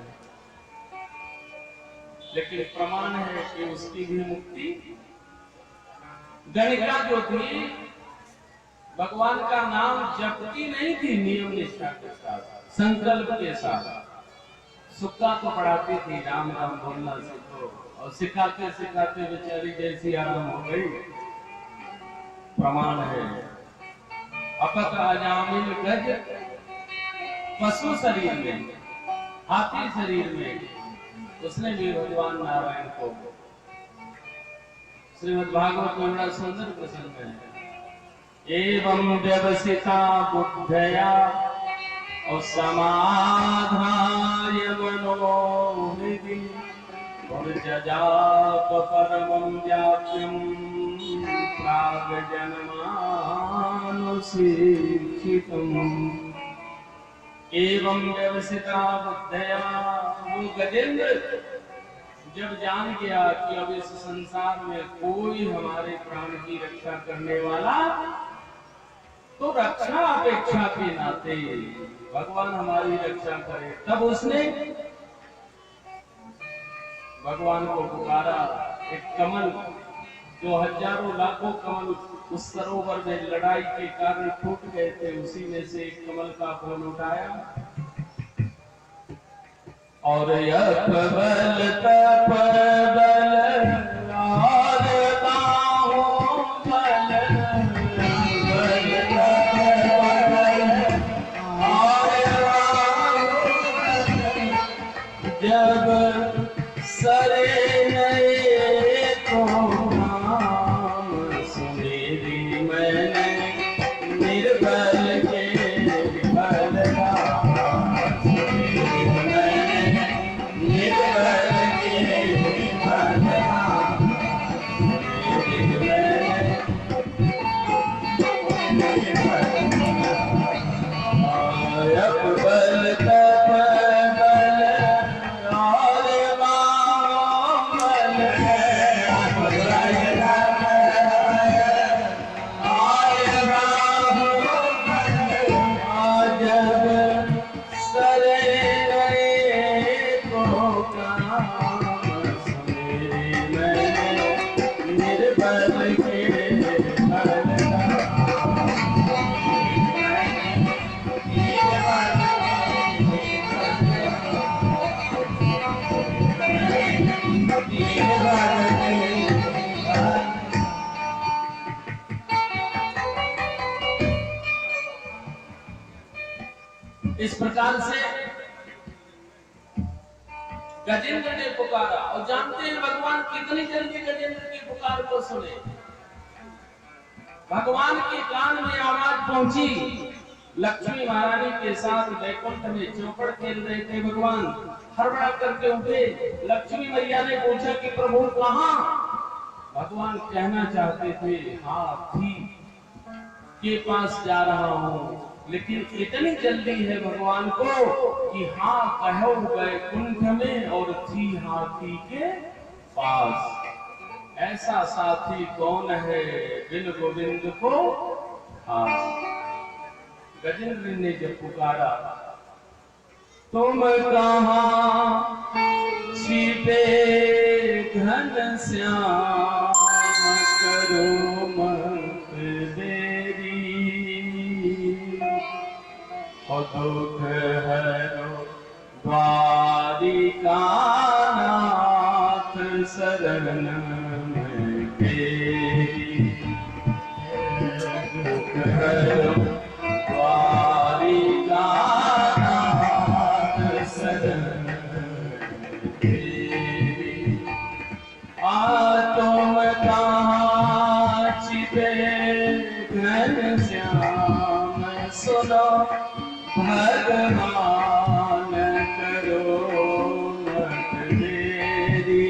लेकिन प्रमाण है कि उसकी भी मुक्ति। गणिका जो थी भगवान का नाम जपती नहीं थी नियम निष्ठा के साथ, संकल्प के साथ। सुक्का को पढ़ाती थी राम राम बोलना सीखो, और सिखाते सिखाते बेचारी जैसी आराम हो गई। प्रमाण है अपत अजामिल गज, पशु शरीर में, हाथी शरीर में, उसने भी भगवान नारायण को। श्रीमद् भागवत में बड़ा सुंदर प्रसंग है। एवं व्यवसिता बुद्धया और समाधाय मनोनिधि और जजाप परमं व्याप्यं प्राग जन्मानुशीक्षितम् एवं व्यवसिता बुद्धया। वो गजेंद्र जब जान गया कि अब इस संसार में कोई हमारे प्राण की रक्षा करने वाला, तो रक्षा अपेक्षा के नाते भगवान हमारी रक्षा करे, तब उसने भगवान को पुकारा। एक कमल जो हजारों लाखों कमल उस सरोवर में लड़ाई के कारण टूट गए थे, उसी में से एक कमल का फूल उठाया और यप बल तप बल और बाहों बल बल तप बल और बाहों जब सरे नए तो नाम सुमेरी मैंने निर्बल के बल इस प्रकार से गजेंद्र ने पुकारा। और जानते हैं भगवान कितनी जल्दी गजेंद्र की पुकार को सुने। भगवान के कान में आवाज पहुंची। लक्ष्मी महारानी के साथ वैकुंठ में चौपड़ खेल रहे थे भगवान। हड़बड़ा करके उठे। लक्ष्मी मैया ने पूछा कि प्रभु कहाँ? भगवान कहना चाहते थे हाथी के पास जा रहा हूं, लेकिन इतनी जल्दी है भगवान को कि हाँ कहो गए कुंठ में और थी हाथी के पास। ऐसा साथी कौन है बिन गोविंद को खास। गजेंद्र ने जब पुकारा, तुम कहाँ छिपे घन श्याम करो मत देरी, और दुख हरो द्वारिकानाथ शरण में तेरी। दुख हरो द्वारिकानाथ शरण में तेरी। तुम कहाँ छिपे घन श्याम सुनो भगवान करो मत देरी।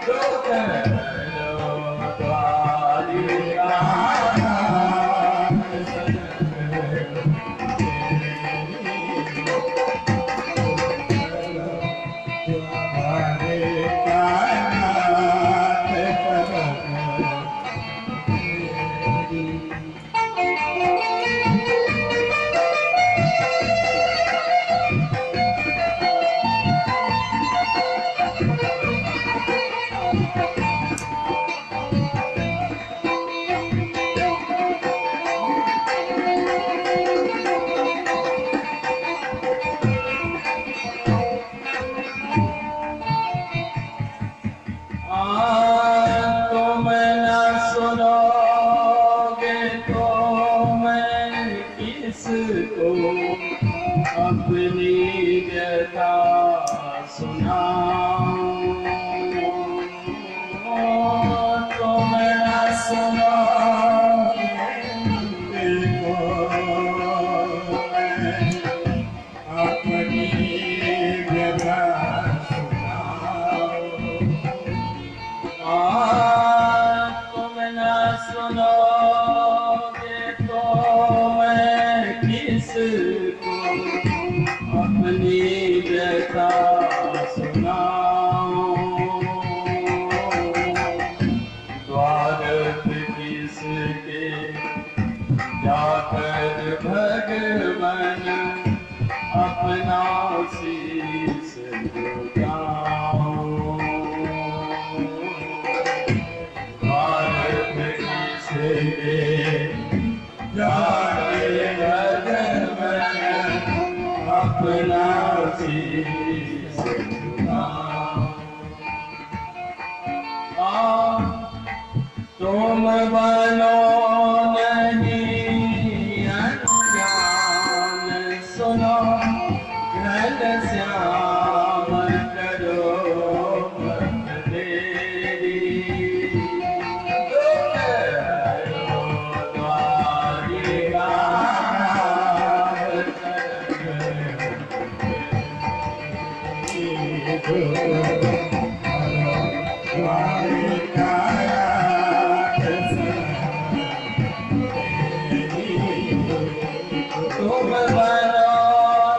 दुख हरो द्वारिकानाथ शरण तुम न सुनोगे तो मैं किसको अपनी व्यथा सुनाऊं। तुम न सुनोगे तो मैं किसको अपनी व्यथा सुनाऊं, द्वार किसके जाकर भगवन अपना शीस झुकाऊं, द्वार किसके जाकर भगवन अपना शीस झुकाऊं। तुम बनो नहीं अनजान, सुनो घनश्याम करो मत देरी, द्वारिका तुम बनो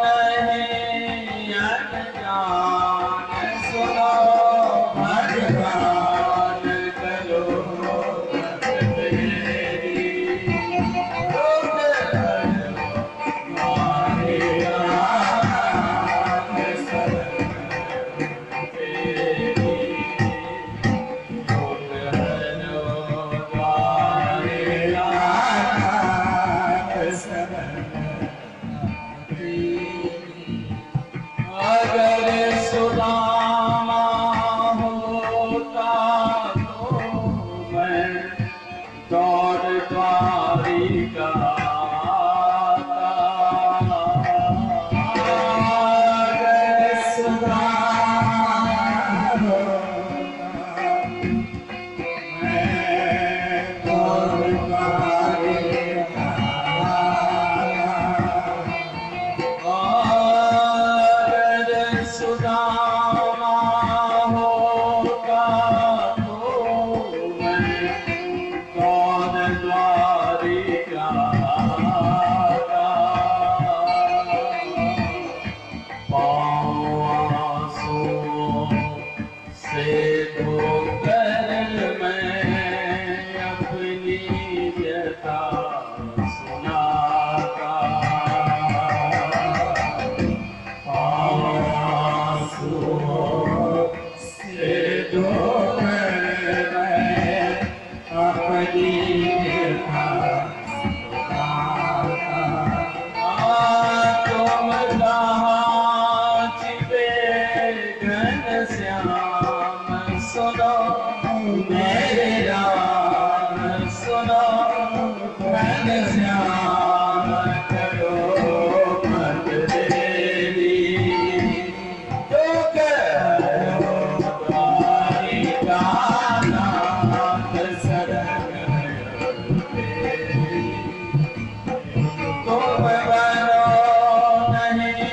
नहीं अनजान, सुनो भगवान करो मत देरी, अगर सुदामा होता तो मैं दौड़ द्वारिका आता, अगर सुदामा होता मैं दौड़ द्वारिका सुदामा होगा तो मैं कौन द्वारिका आता, पाँव आंसुओं से धोकर मैं अपनी व्यथा सुनाता, से धोकर मैं अपनी व्यथा सुनाता। तुम कहाँ छिपे घनश्याम, सुनो मेरे राम, सुनो घनश्याम करो मत देरी, तुम बनो नहीं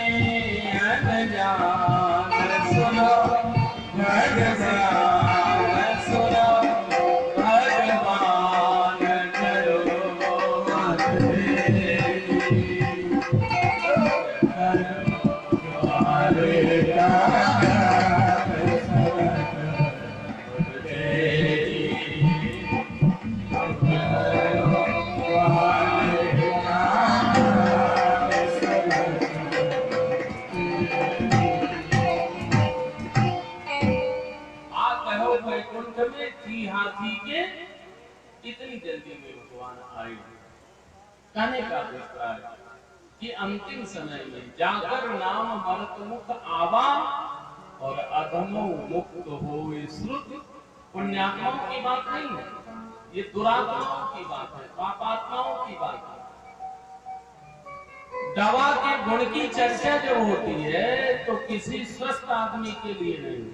अनजान, सुनो भगवान, सुनो भगवान करो मत देरी, वैकुंठ में थी हाथी के इतनी जल्दी में भगवान आए। कहने का अभिप्राय कि अंतिम समय में जाकर नाम मर्तमुख आवा और अधमो मुक्त हो, श्रुत पुण्यात्माओं की बात नहीं है, ये दुरात्माओं की बात है, पापात्माओं की बात है। दवा के गुण की चर्चा जब होती है तो किसी स्वस्थ आदमी के लिए नहीं,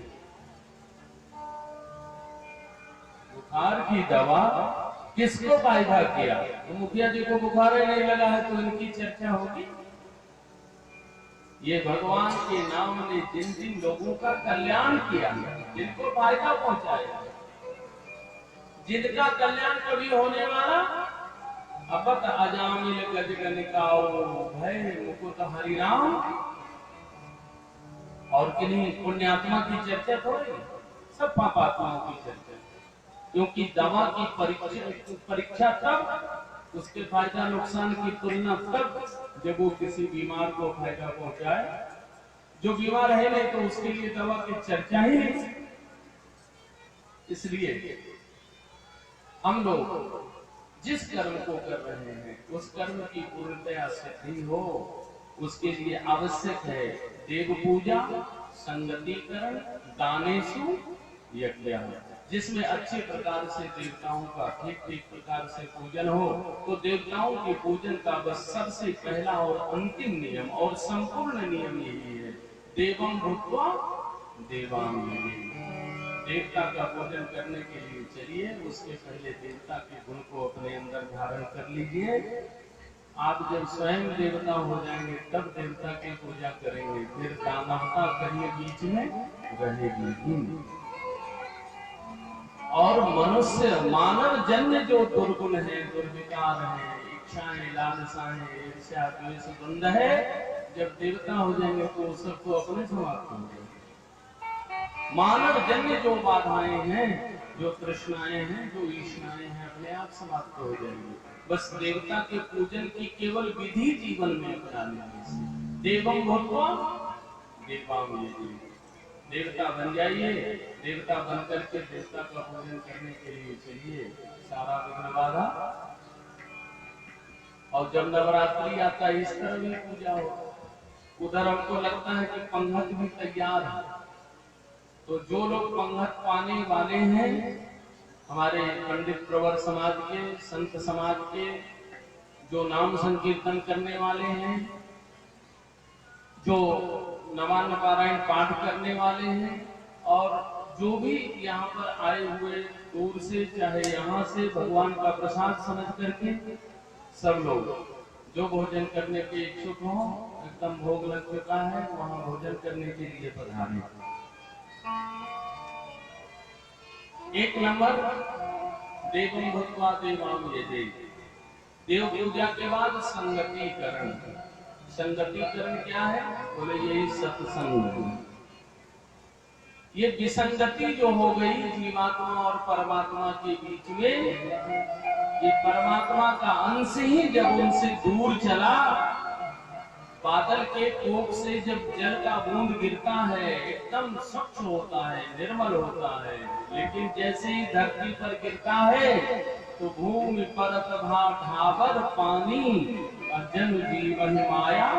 बुखार की दवा किसको फायदा किया? तो मुखिया जी को बुखार ही नहीं लगा है तो इनकी चर्चा होगी। ये भगवान के नाम ने जिन जिन लोगों का कल्याण किया, जिनको फायदा पहुंचाया, जिनका कल्याण कभी होने वाला अपत अजामिल गज गनिकाओ भय मुकुट हरिराम। और किन्हीं पुण्यात्मा की चर्चा थोड़ी, सब पापात्माओं की चर्चा। क्योंकि दवा की परीक्षा तब, उसके फायदा नुकसान की तुलना तब जब वो किसी बीमार को फायदा पहुंचाए। जो बीमार है नहीं तो उसके लिए दवा की चर्चा ही नहीं। इसलिए हम लोग जिस कर्म को कर रहे हैं उस कर्म की पूर्णतया सिद्धि हो, उसके लिए आवश्यक है देव पूजा, संगतिकरण, दानेशु यज्ञ, जिसमें अच्छे प्रकार से देवताओं का ठीक ठीक प्रकार से पूजन हो। तो देवताओं के पूजन का बस सबसे पहला और अंतिम नियम और संपूर्ण नियम यही है, देवम भूत्वा देवाम यज्ञ। देवता का पूजन करने के लिए चलिए, उसके पहले देवता के गुण को अपने अंदर धारण कर लीजिए। आप जब स्वयं देवता हो जाएंगे तब देवता की पूजा करेंगे, फिर दानवता कहीं बीच में रहेगी ही नहीं। और मनुष्य मानव जन्य जो दुर्गुण है, दुर्विकार है, इच्छाएं, लालसाएं, ईर्ष्या, द्वेष, द्वंद्व है, जब देवता हो जाएंगे तो सबको अपने समाप्त हो जाएंगे। मानव जन्य जो बाधाएं हैं, जो तृष्णाएं हैं, जो ईर्ष्याएं हैं, अपने आप समाप्त हो जाएंगी। बस देवता के पूजन की केवल विधि जीवन में अपना लेने से। देवम भूत्वा देवाम यज्ञ। देवता बन जाइए, देवता बन करके देवता का पूजन करने के लिए चलिए, सारा विघ्न बाधा। और जब नवरात्रि आता है इस तरह भी पूजा हो, उधर हमको लगता है कि पंघत भी तैयार है। तो जो लोग पंघत पाने वाले हैं, हमारे पंडित प्रवर समाज के, संत समाज के, जो नाम संकीर्तन करने वाले हैं, जो नवान्न पारायण पाठ करने वाले हैं, और जो भी यहाँ पर आए हुए दूर से, चाहे यहाँ से भगवान का प्रसाद समझ करके, सब लोग जो भोजन करने के इच्छुक हो, एकदम भोग लग चुका है, वहाँ भोजन करने के लिए पधारें। एक नंबर देवम भूत्वा देवाम यज्ञ। देव पूजा के बाद संगतिकरण। संगतिकरण क्या है? बोले यही सत्संग। ये विसंगति जो हो गई जीवात्मा और परमात्मा के बीच में, ये परमात्मा का अंश ही जब उनसे दूर चला, बादल के कोख से जब जल का बूंद गिरता है एकदम स्वच्छ होता है, निर्मल होता है, लेकिन जैसे ही धरती पर गिरता है तो भूमि परत ढाबर पानी, जन जीवन माया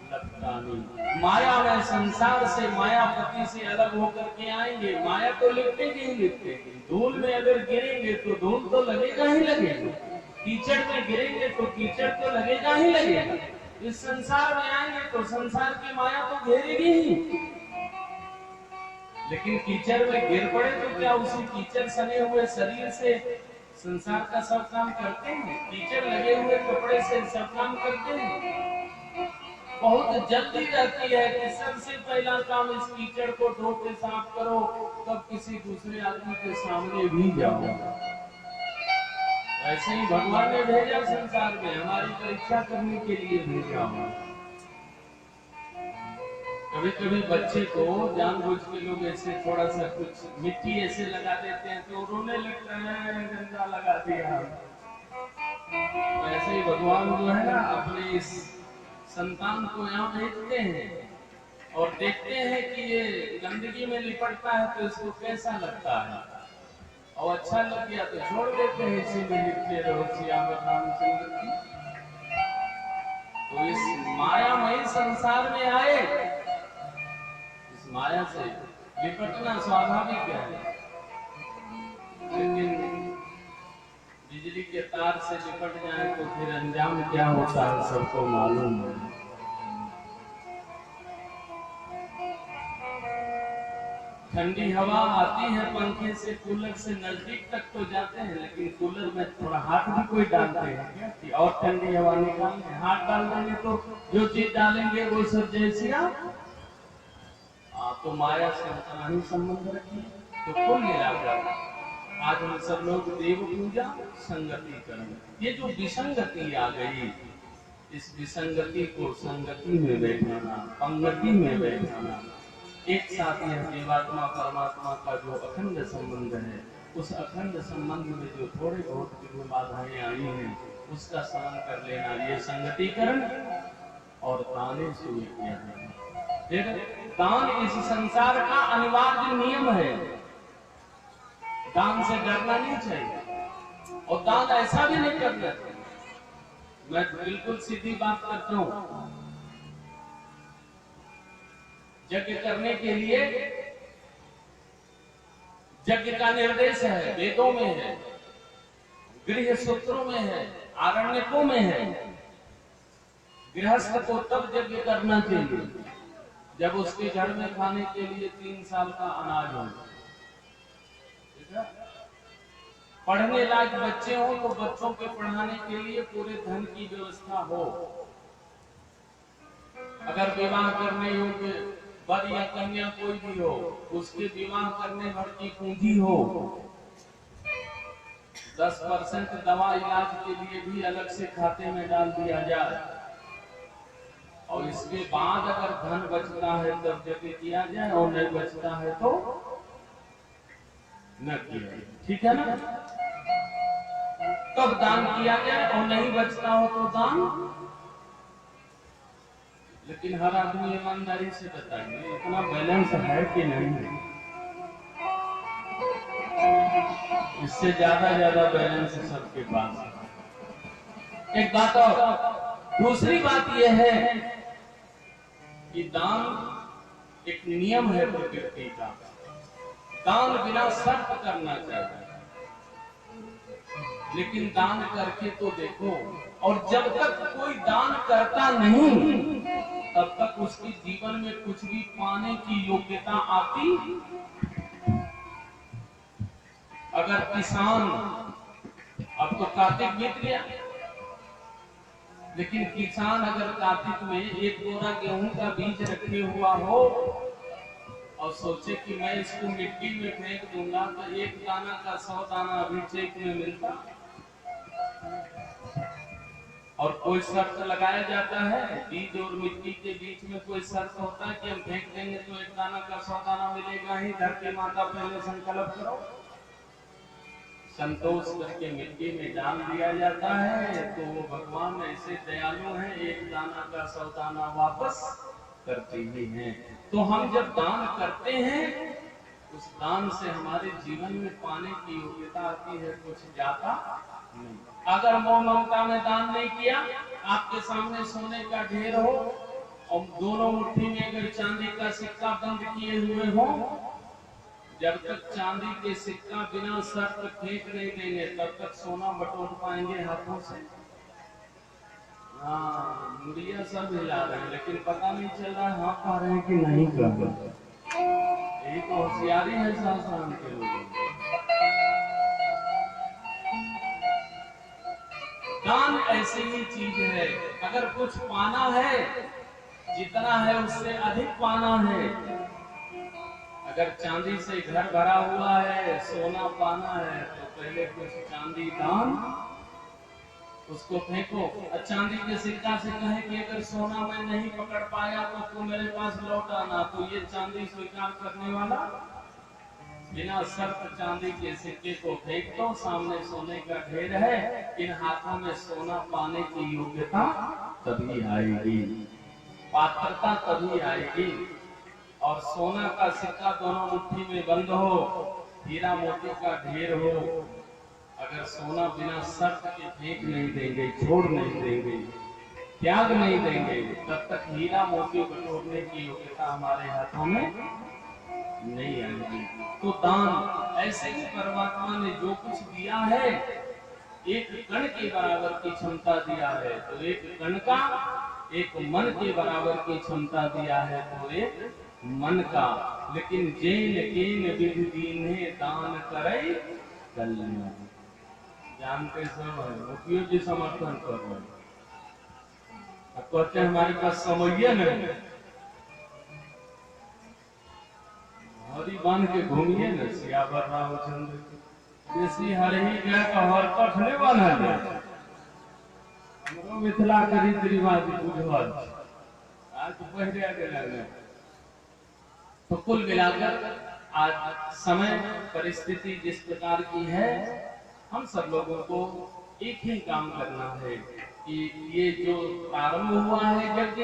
लपटानी। माया में संसार से, मायापति से अलग होकर के आएंगे, माया तो लिपटेगी ही लिपटेगी। धूल में अगर गिरेंगे तो धूल तो लगेगा ही लगेगा, कीचड़ में गिरेंगे तो कीचड़ तो लगेगा ही लगेगा। इस संसार में आएंगे तो संसार की माया तो घेरेगी ही, लेकिन कीचड़ में गिर पड़े तो क्या उसी कीचड़ सने हुए शरीर से संसार का सब काम करते हैं? कीचड़ लगे हुए कपड़े से सब काम करते हैं? बहुत जल्दी रहती है कि सबसे पहला काम इस कीचड़ को धो के साफ करो, तब किसी दूसरे आदमी के सामने भी जाओ। ऐसे ही भगवान ने भेजा संसार में, हमारी परीक्षा करने के लिए भेजा। कभी कभी बच्चे को जानबूझ के लोग ऐसे थोड़ा सा कुछ मिट्टी ऐसे लगा देते हैं तो रोने लगता है, गंदा लगा दिया। तो ऐसे ही भगवान जो है ना, अपने इस संतान को यहाँ भेजते हैं और देखते हैं कि ये गंदगी में लिपटता है तो इसको कैसा लगता है, और अच्छा लग गया तो छोड़ देते हैं, इसी में लिखते रहो सियावर रामचंद्र की। तो इस मायामयी संसार में आए, इस माया से लिपटना स्वाभाविक है, लेकिन बिजली के तार से लिपट जाए तो फिर अंजाम क्या होता है सबको मालूम है। ठंडी हवा आती है पंखे से, कूलर से नजदीक तक तो जाते हैं, लेकिन कूलर में थोड़ा हाथ भी कोई डालते हैं क्या? और ठंडी हवा निकालते हैं, हाथ डाल देंगे तो जो चीज डालेंगे वो सब जैसी तो माया से उतना ही संबंध रखिए। तो कुल मिलाकर आज हम सब लोग देव पूजा संगति करें। ये जो विसंगति आ गई, इस विसंगति को संगति में बैठाना, पंगति में बैठाना, एक साथ यह देवात्मा परमात्मा का जो अखंड संबंध है, उस अखंड संबंध में जो थोड़े बहुत विघ्न बाधाएं आई हैं, उसका सहन कर लेना, ये संगतिकरण और दाने से किया जाना। फिर दान इस संसार का अनिवार्य नियम है। दान से डरना नहीं चाहिए और दान ऐसा भी नहीं करना चाहिए। मैं बिल्कुल सीधी बात करता हूं। यज्ञ करने के लिए यज्ञ का निर्देश है, वेदों में है, गृह सूत्रों में है, आरण्यकों में है। गृहस्थ को तब यज्ञ करना चाहिए जब उसके घर में खाने के लिए 3 साल का अनाज हो। पढ़ने लायक बच्चे हो तो बच्चों के पढ़ाने के लिए पूरे धन की व्यवस्था हो। अगर विवाह करने योग्य वर या कन्या कोई भी हो, उसके विवाह करने भर की पूंजी हो। 10% दवा इलाज के लिए भी अलग से खाते में डाल दिया जाए और इसके बाद अगर धन बचता है तब यज्ञ किया जाए और नहीं बचता है तो न किया जाए। ठीक है ना? तब दान किया जाए और नहीं बचता हो तो दान। लेकिन हर आदमी ईमानदारी से बताइए, इतना बैलेंस है कि नहीं है? इससे ज्यादा बैलेंस सबके पास है। एक बात और दूसरी बात यह है कि दान एक नियम है प्रकृति का। दान बिना शर्त करना चाहिए, लेकिन दान करके तो देखो। और जब तक कोई दान करता नहीं तब तक उसके जीवन में कुछ भी पाने की योग्यता आती। अगर किसान, अब तो कार्तिक बीत गया, लेकिन किसान अगर कार्तिक में 1 बोरा गेहूं का बीज रखे हुआ हो और सोचे कि मैं इसको मिट्टी में फेंक दूंगा तो 1 दाना का 100 दाना अभी चेक में मिलता। और कोई शर्त लगाया जाता है, बीज और मिट्टी के बीच में कोई शर्त होता है कि हम फेंक देंगे तो 1 दाना का 100 दाना मिलेगा ही। धरती माता पहले संकल्प करो, संतोष करके मिट्टी में डाल दिया जाता है। तो वो भगवान ऐसे दयालु हैं, 1 दाना का 100 दाना वापस करते ही हैं। तो हम जब दान करते हैं, उस दान से हमारे जीवन में पाने की योग्यता आती है, कुछ जाता नहीं। अगर मोह ममता में दान नहीं किया, आपके सामने सोने का ढेर हो और दोनों मुट्ठी में अगर चांदी का सिक्का बंद किए हुए हो, जब तक चांदी के सिक्का बिना शर्त फेंक नहीं देंगे तब तक सोना बटोर पाएंगे हाथों से? हाँ, मुड़िया सब हिला रहे हैं, लेकिन पता नहीं चल रहा है हाँ पा रहे हैं कि नहीं कर रहे। यही तो होशियारी है शासन के लोगों। दान ऐसी ही चीज है, अगर कुछ पाना है, जितना है उससे अधिक पाना है। अगर चांदी से घर भरा हुआ है, सोना पाना है, तो पहले कुछ चांदी दान, उसको फेंको। चांदी के सिक्का से कहे कि अगर सोना मैं नहीं पकड़ पाया तो तू मेरे पास लौट आना, तो ये चांदी स्वीकार करने वाला? बिना शर्त चांदी के सिक्के को फेंक दो, सामने सोने का ढेर है, इन हाथों में सोना पाने की योग्यता तभी आएगी, पात्रता तभी आएगी। और सोना का सिक्का दोनों मुट्ठी में बंद हो, हीरा मोती का ढेर हो, अगर सोना बिना शर्त के फेंक नहीं देंगे, छोड़ नहीं देंगे, त्याग नहीं देंगे, तब तक हीरा मोती बटोरने की योग्यता हमारे हाथों में नहीं आएगी। तो दान ऐसे ही परमात्मा ने जो कुछ दिया है, 1 कण के बराबर की क्षमता दिया है, तो 1 कण का 1 मन के बराबर की क्षमता दिया है, तो 1 मन का। लेकिन जेन केन विधि दीन्हे दान करे कल्याण। जानते सब है, मुखियो जी समर्थन कर रहे हैं, कहते हैं हमारे पास समय नहीं, हरी बांध के घूमिए न सियावर रामचंद्र। जैसी हरही गया कहर कखने वाला है हमरो मिथिला के रीति रिवाज बुझल आज पहले आगे लगे। तो कुल मिलाकर आज समय परिस्थिति जिस प्रकार की है, हम सब लोगों को एक ही काम करना है कि ये जो प्रारंभ हुआ है यज्ञ,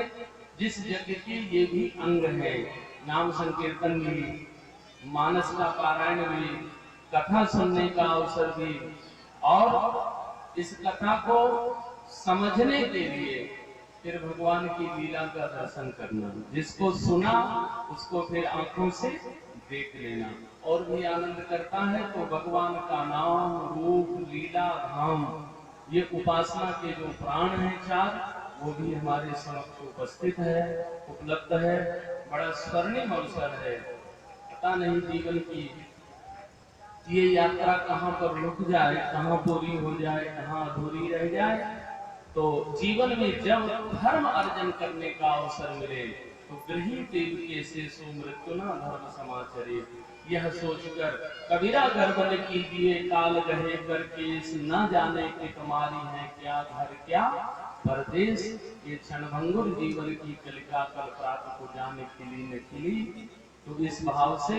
जिस यज्ञ के ये भी अंग है, नाम संकीर्तन भी, मानस का पारायण भी, कथा सुनने का अवसर भी, और इस कथा को समझने के लिए फिर भगवान की लीला का दर्शन करना, जिसको सुना उसको फिर आंखों से देख लेना और भी आनंद करता है। तो भगवान का नाम, रूप, लीला, धाम, ये उपासना के जो प्राण हैं चार, वो भी हमारे समक्ष उपस्थित है, उपलब्ध है। बड़ा स्वर्णिम अवसर है। पता नहीं जीवन की ये यात्रा कहाँ पर रुक जाए, कहाँ पूरी हो जाए, कहाँ अधूरी रह जाए। तो जीवन में जब धर्म अर्जन करने का अवसर मिले तो गृही देव के शेषो मृत्युना धर्म समाचरे, यह सोचकर कबीरा गर्भ न कीजिए काल गहे करके, न जाने कि तुम्हारी है क्या घर क्या परदेश, ये क्षणभंगुर जीवन की कलिका कल प्रात को जाने खिली न खिली। तो इस भाव से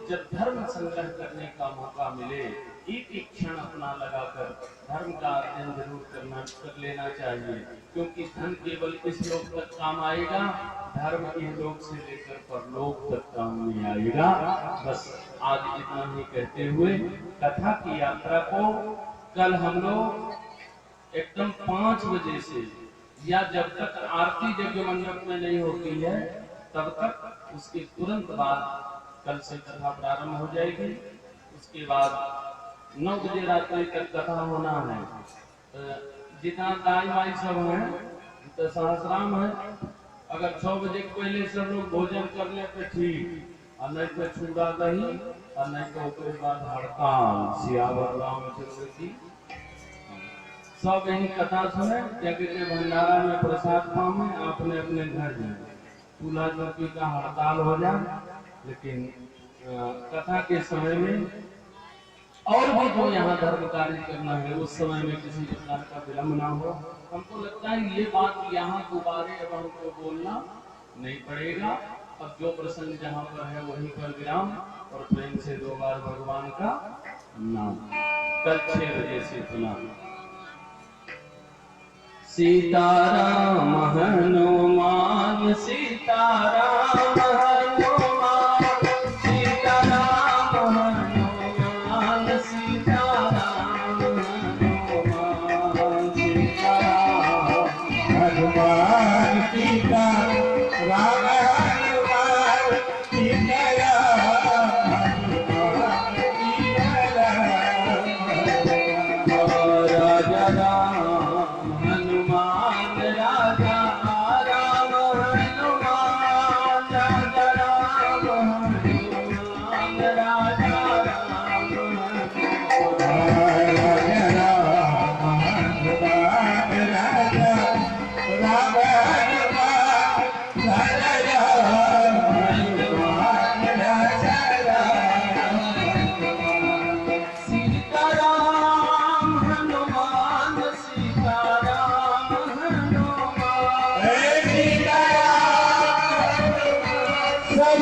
जब धर्म संग्रह करने का मौका मिले, एक एक क्षण अपना लगाकर धर्म का अध्ययन जरूर कर लेना चाहिए, क्योंकि धन केवल इस लोक तक काम आएगा, धर्म इस लोक से लेकर परलोक तक काम नहीं आएगा। बस आज इतना ही कहते हुए कथा की यात्रा को कल हम लोग एकदम 5 बजे से, या जब तक आरती यज्ञ मंडप में नहीं होती है तब तक, उसके तुरंत बाद कल से कथा प्रारंभ हो जाएगी। उसके बाद 9 बजे रात्रि तक कथा होना है। जितना दाई माई सब है तो सहस्राम है, अगर 6 बजे के पहले सब लोग भोजन कर ले तो ठीक, और नहीं तो चूड़ा दही, और नहीं तो उसके बाद हड़ताल, सियावर रामचंद्र की सब यही कथा सुने, यज्ञ के भंडारा में प्रसाद पावे, अपने अपने घर जाए, चूल्हा चौकी का हड़ताल हो जाए। लेकिन कथा के समय में और भी जो यहाँ धर्म कार्य करना है उस समय में किसी प्रकार का विलम्ब ना हो। हमको लगता है ये बात यहाँ दोबारे अब हमको बोलना नहीं पड़ेगा। अब जो प्रसंग जहाँ पर है वहीं पर विराम, और प्रेम से 2 बार भगवान का नाम। कल 6 बजे से सुना। सीताराम हनुमान सीताराम हनुमान, सीताराम हनुमान सीताराम हनुमान, सीताराम हनुमान सीता राम हनुमान राजा राम हनुमान राजा राम हनुमान, राजा राम हनुमान राजा राम सीताराम हनुमान सीताराम हनुमान, सीताराम सब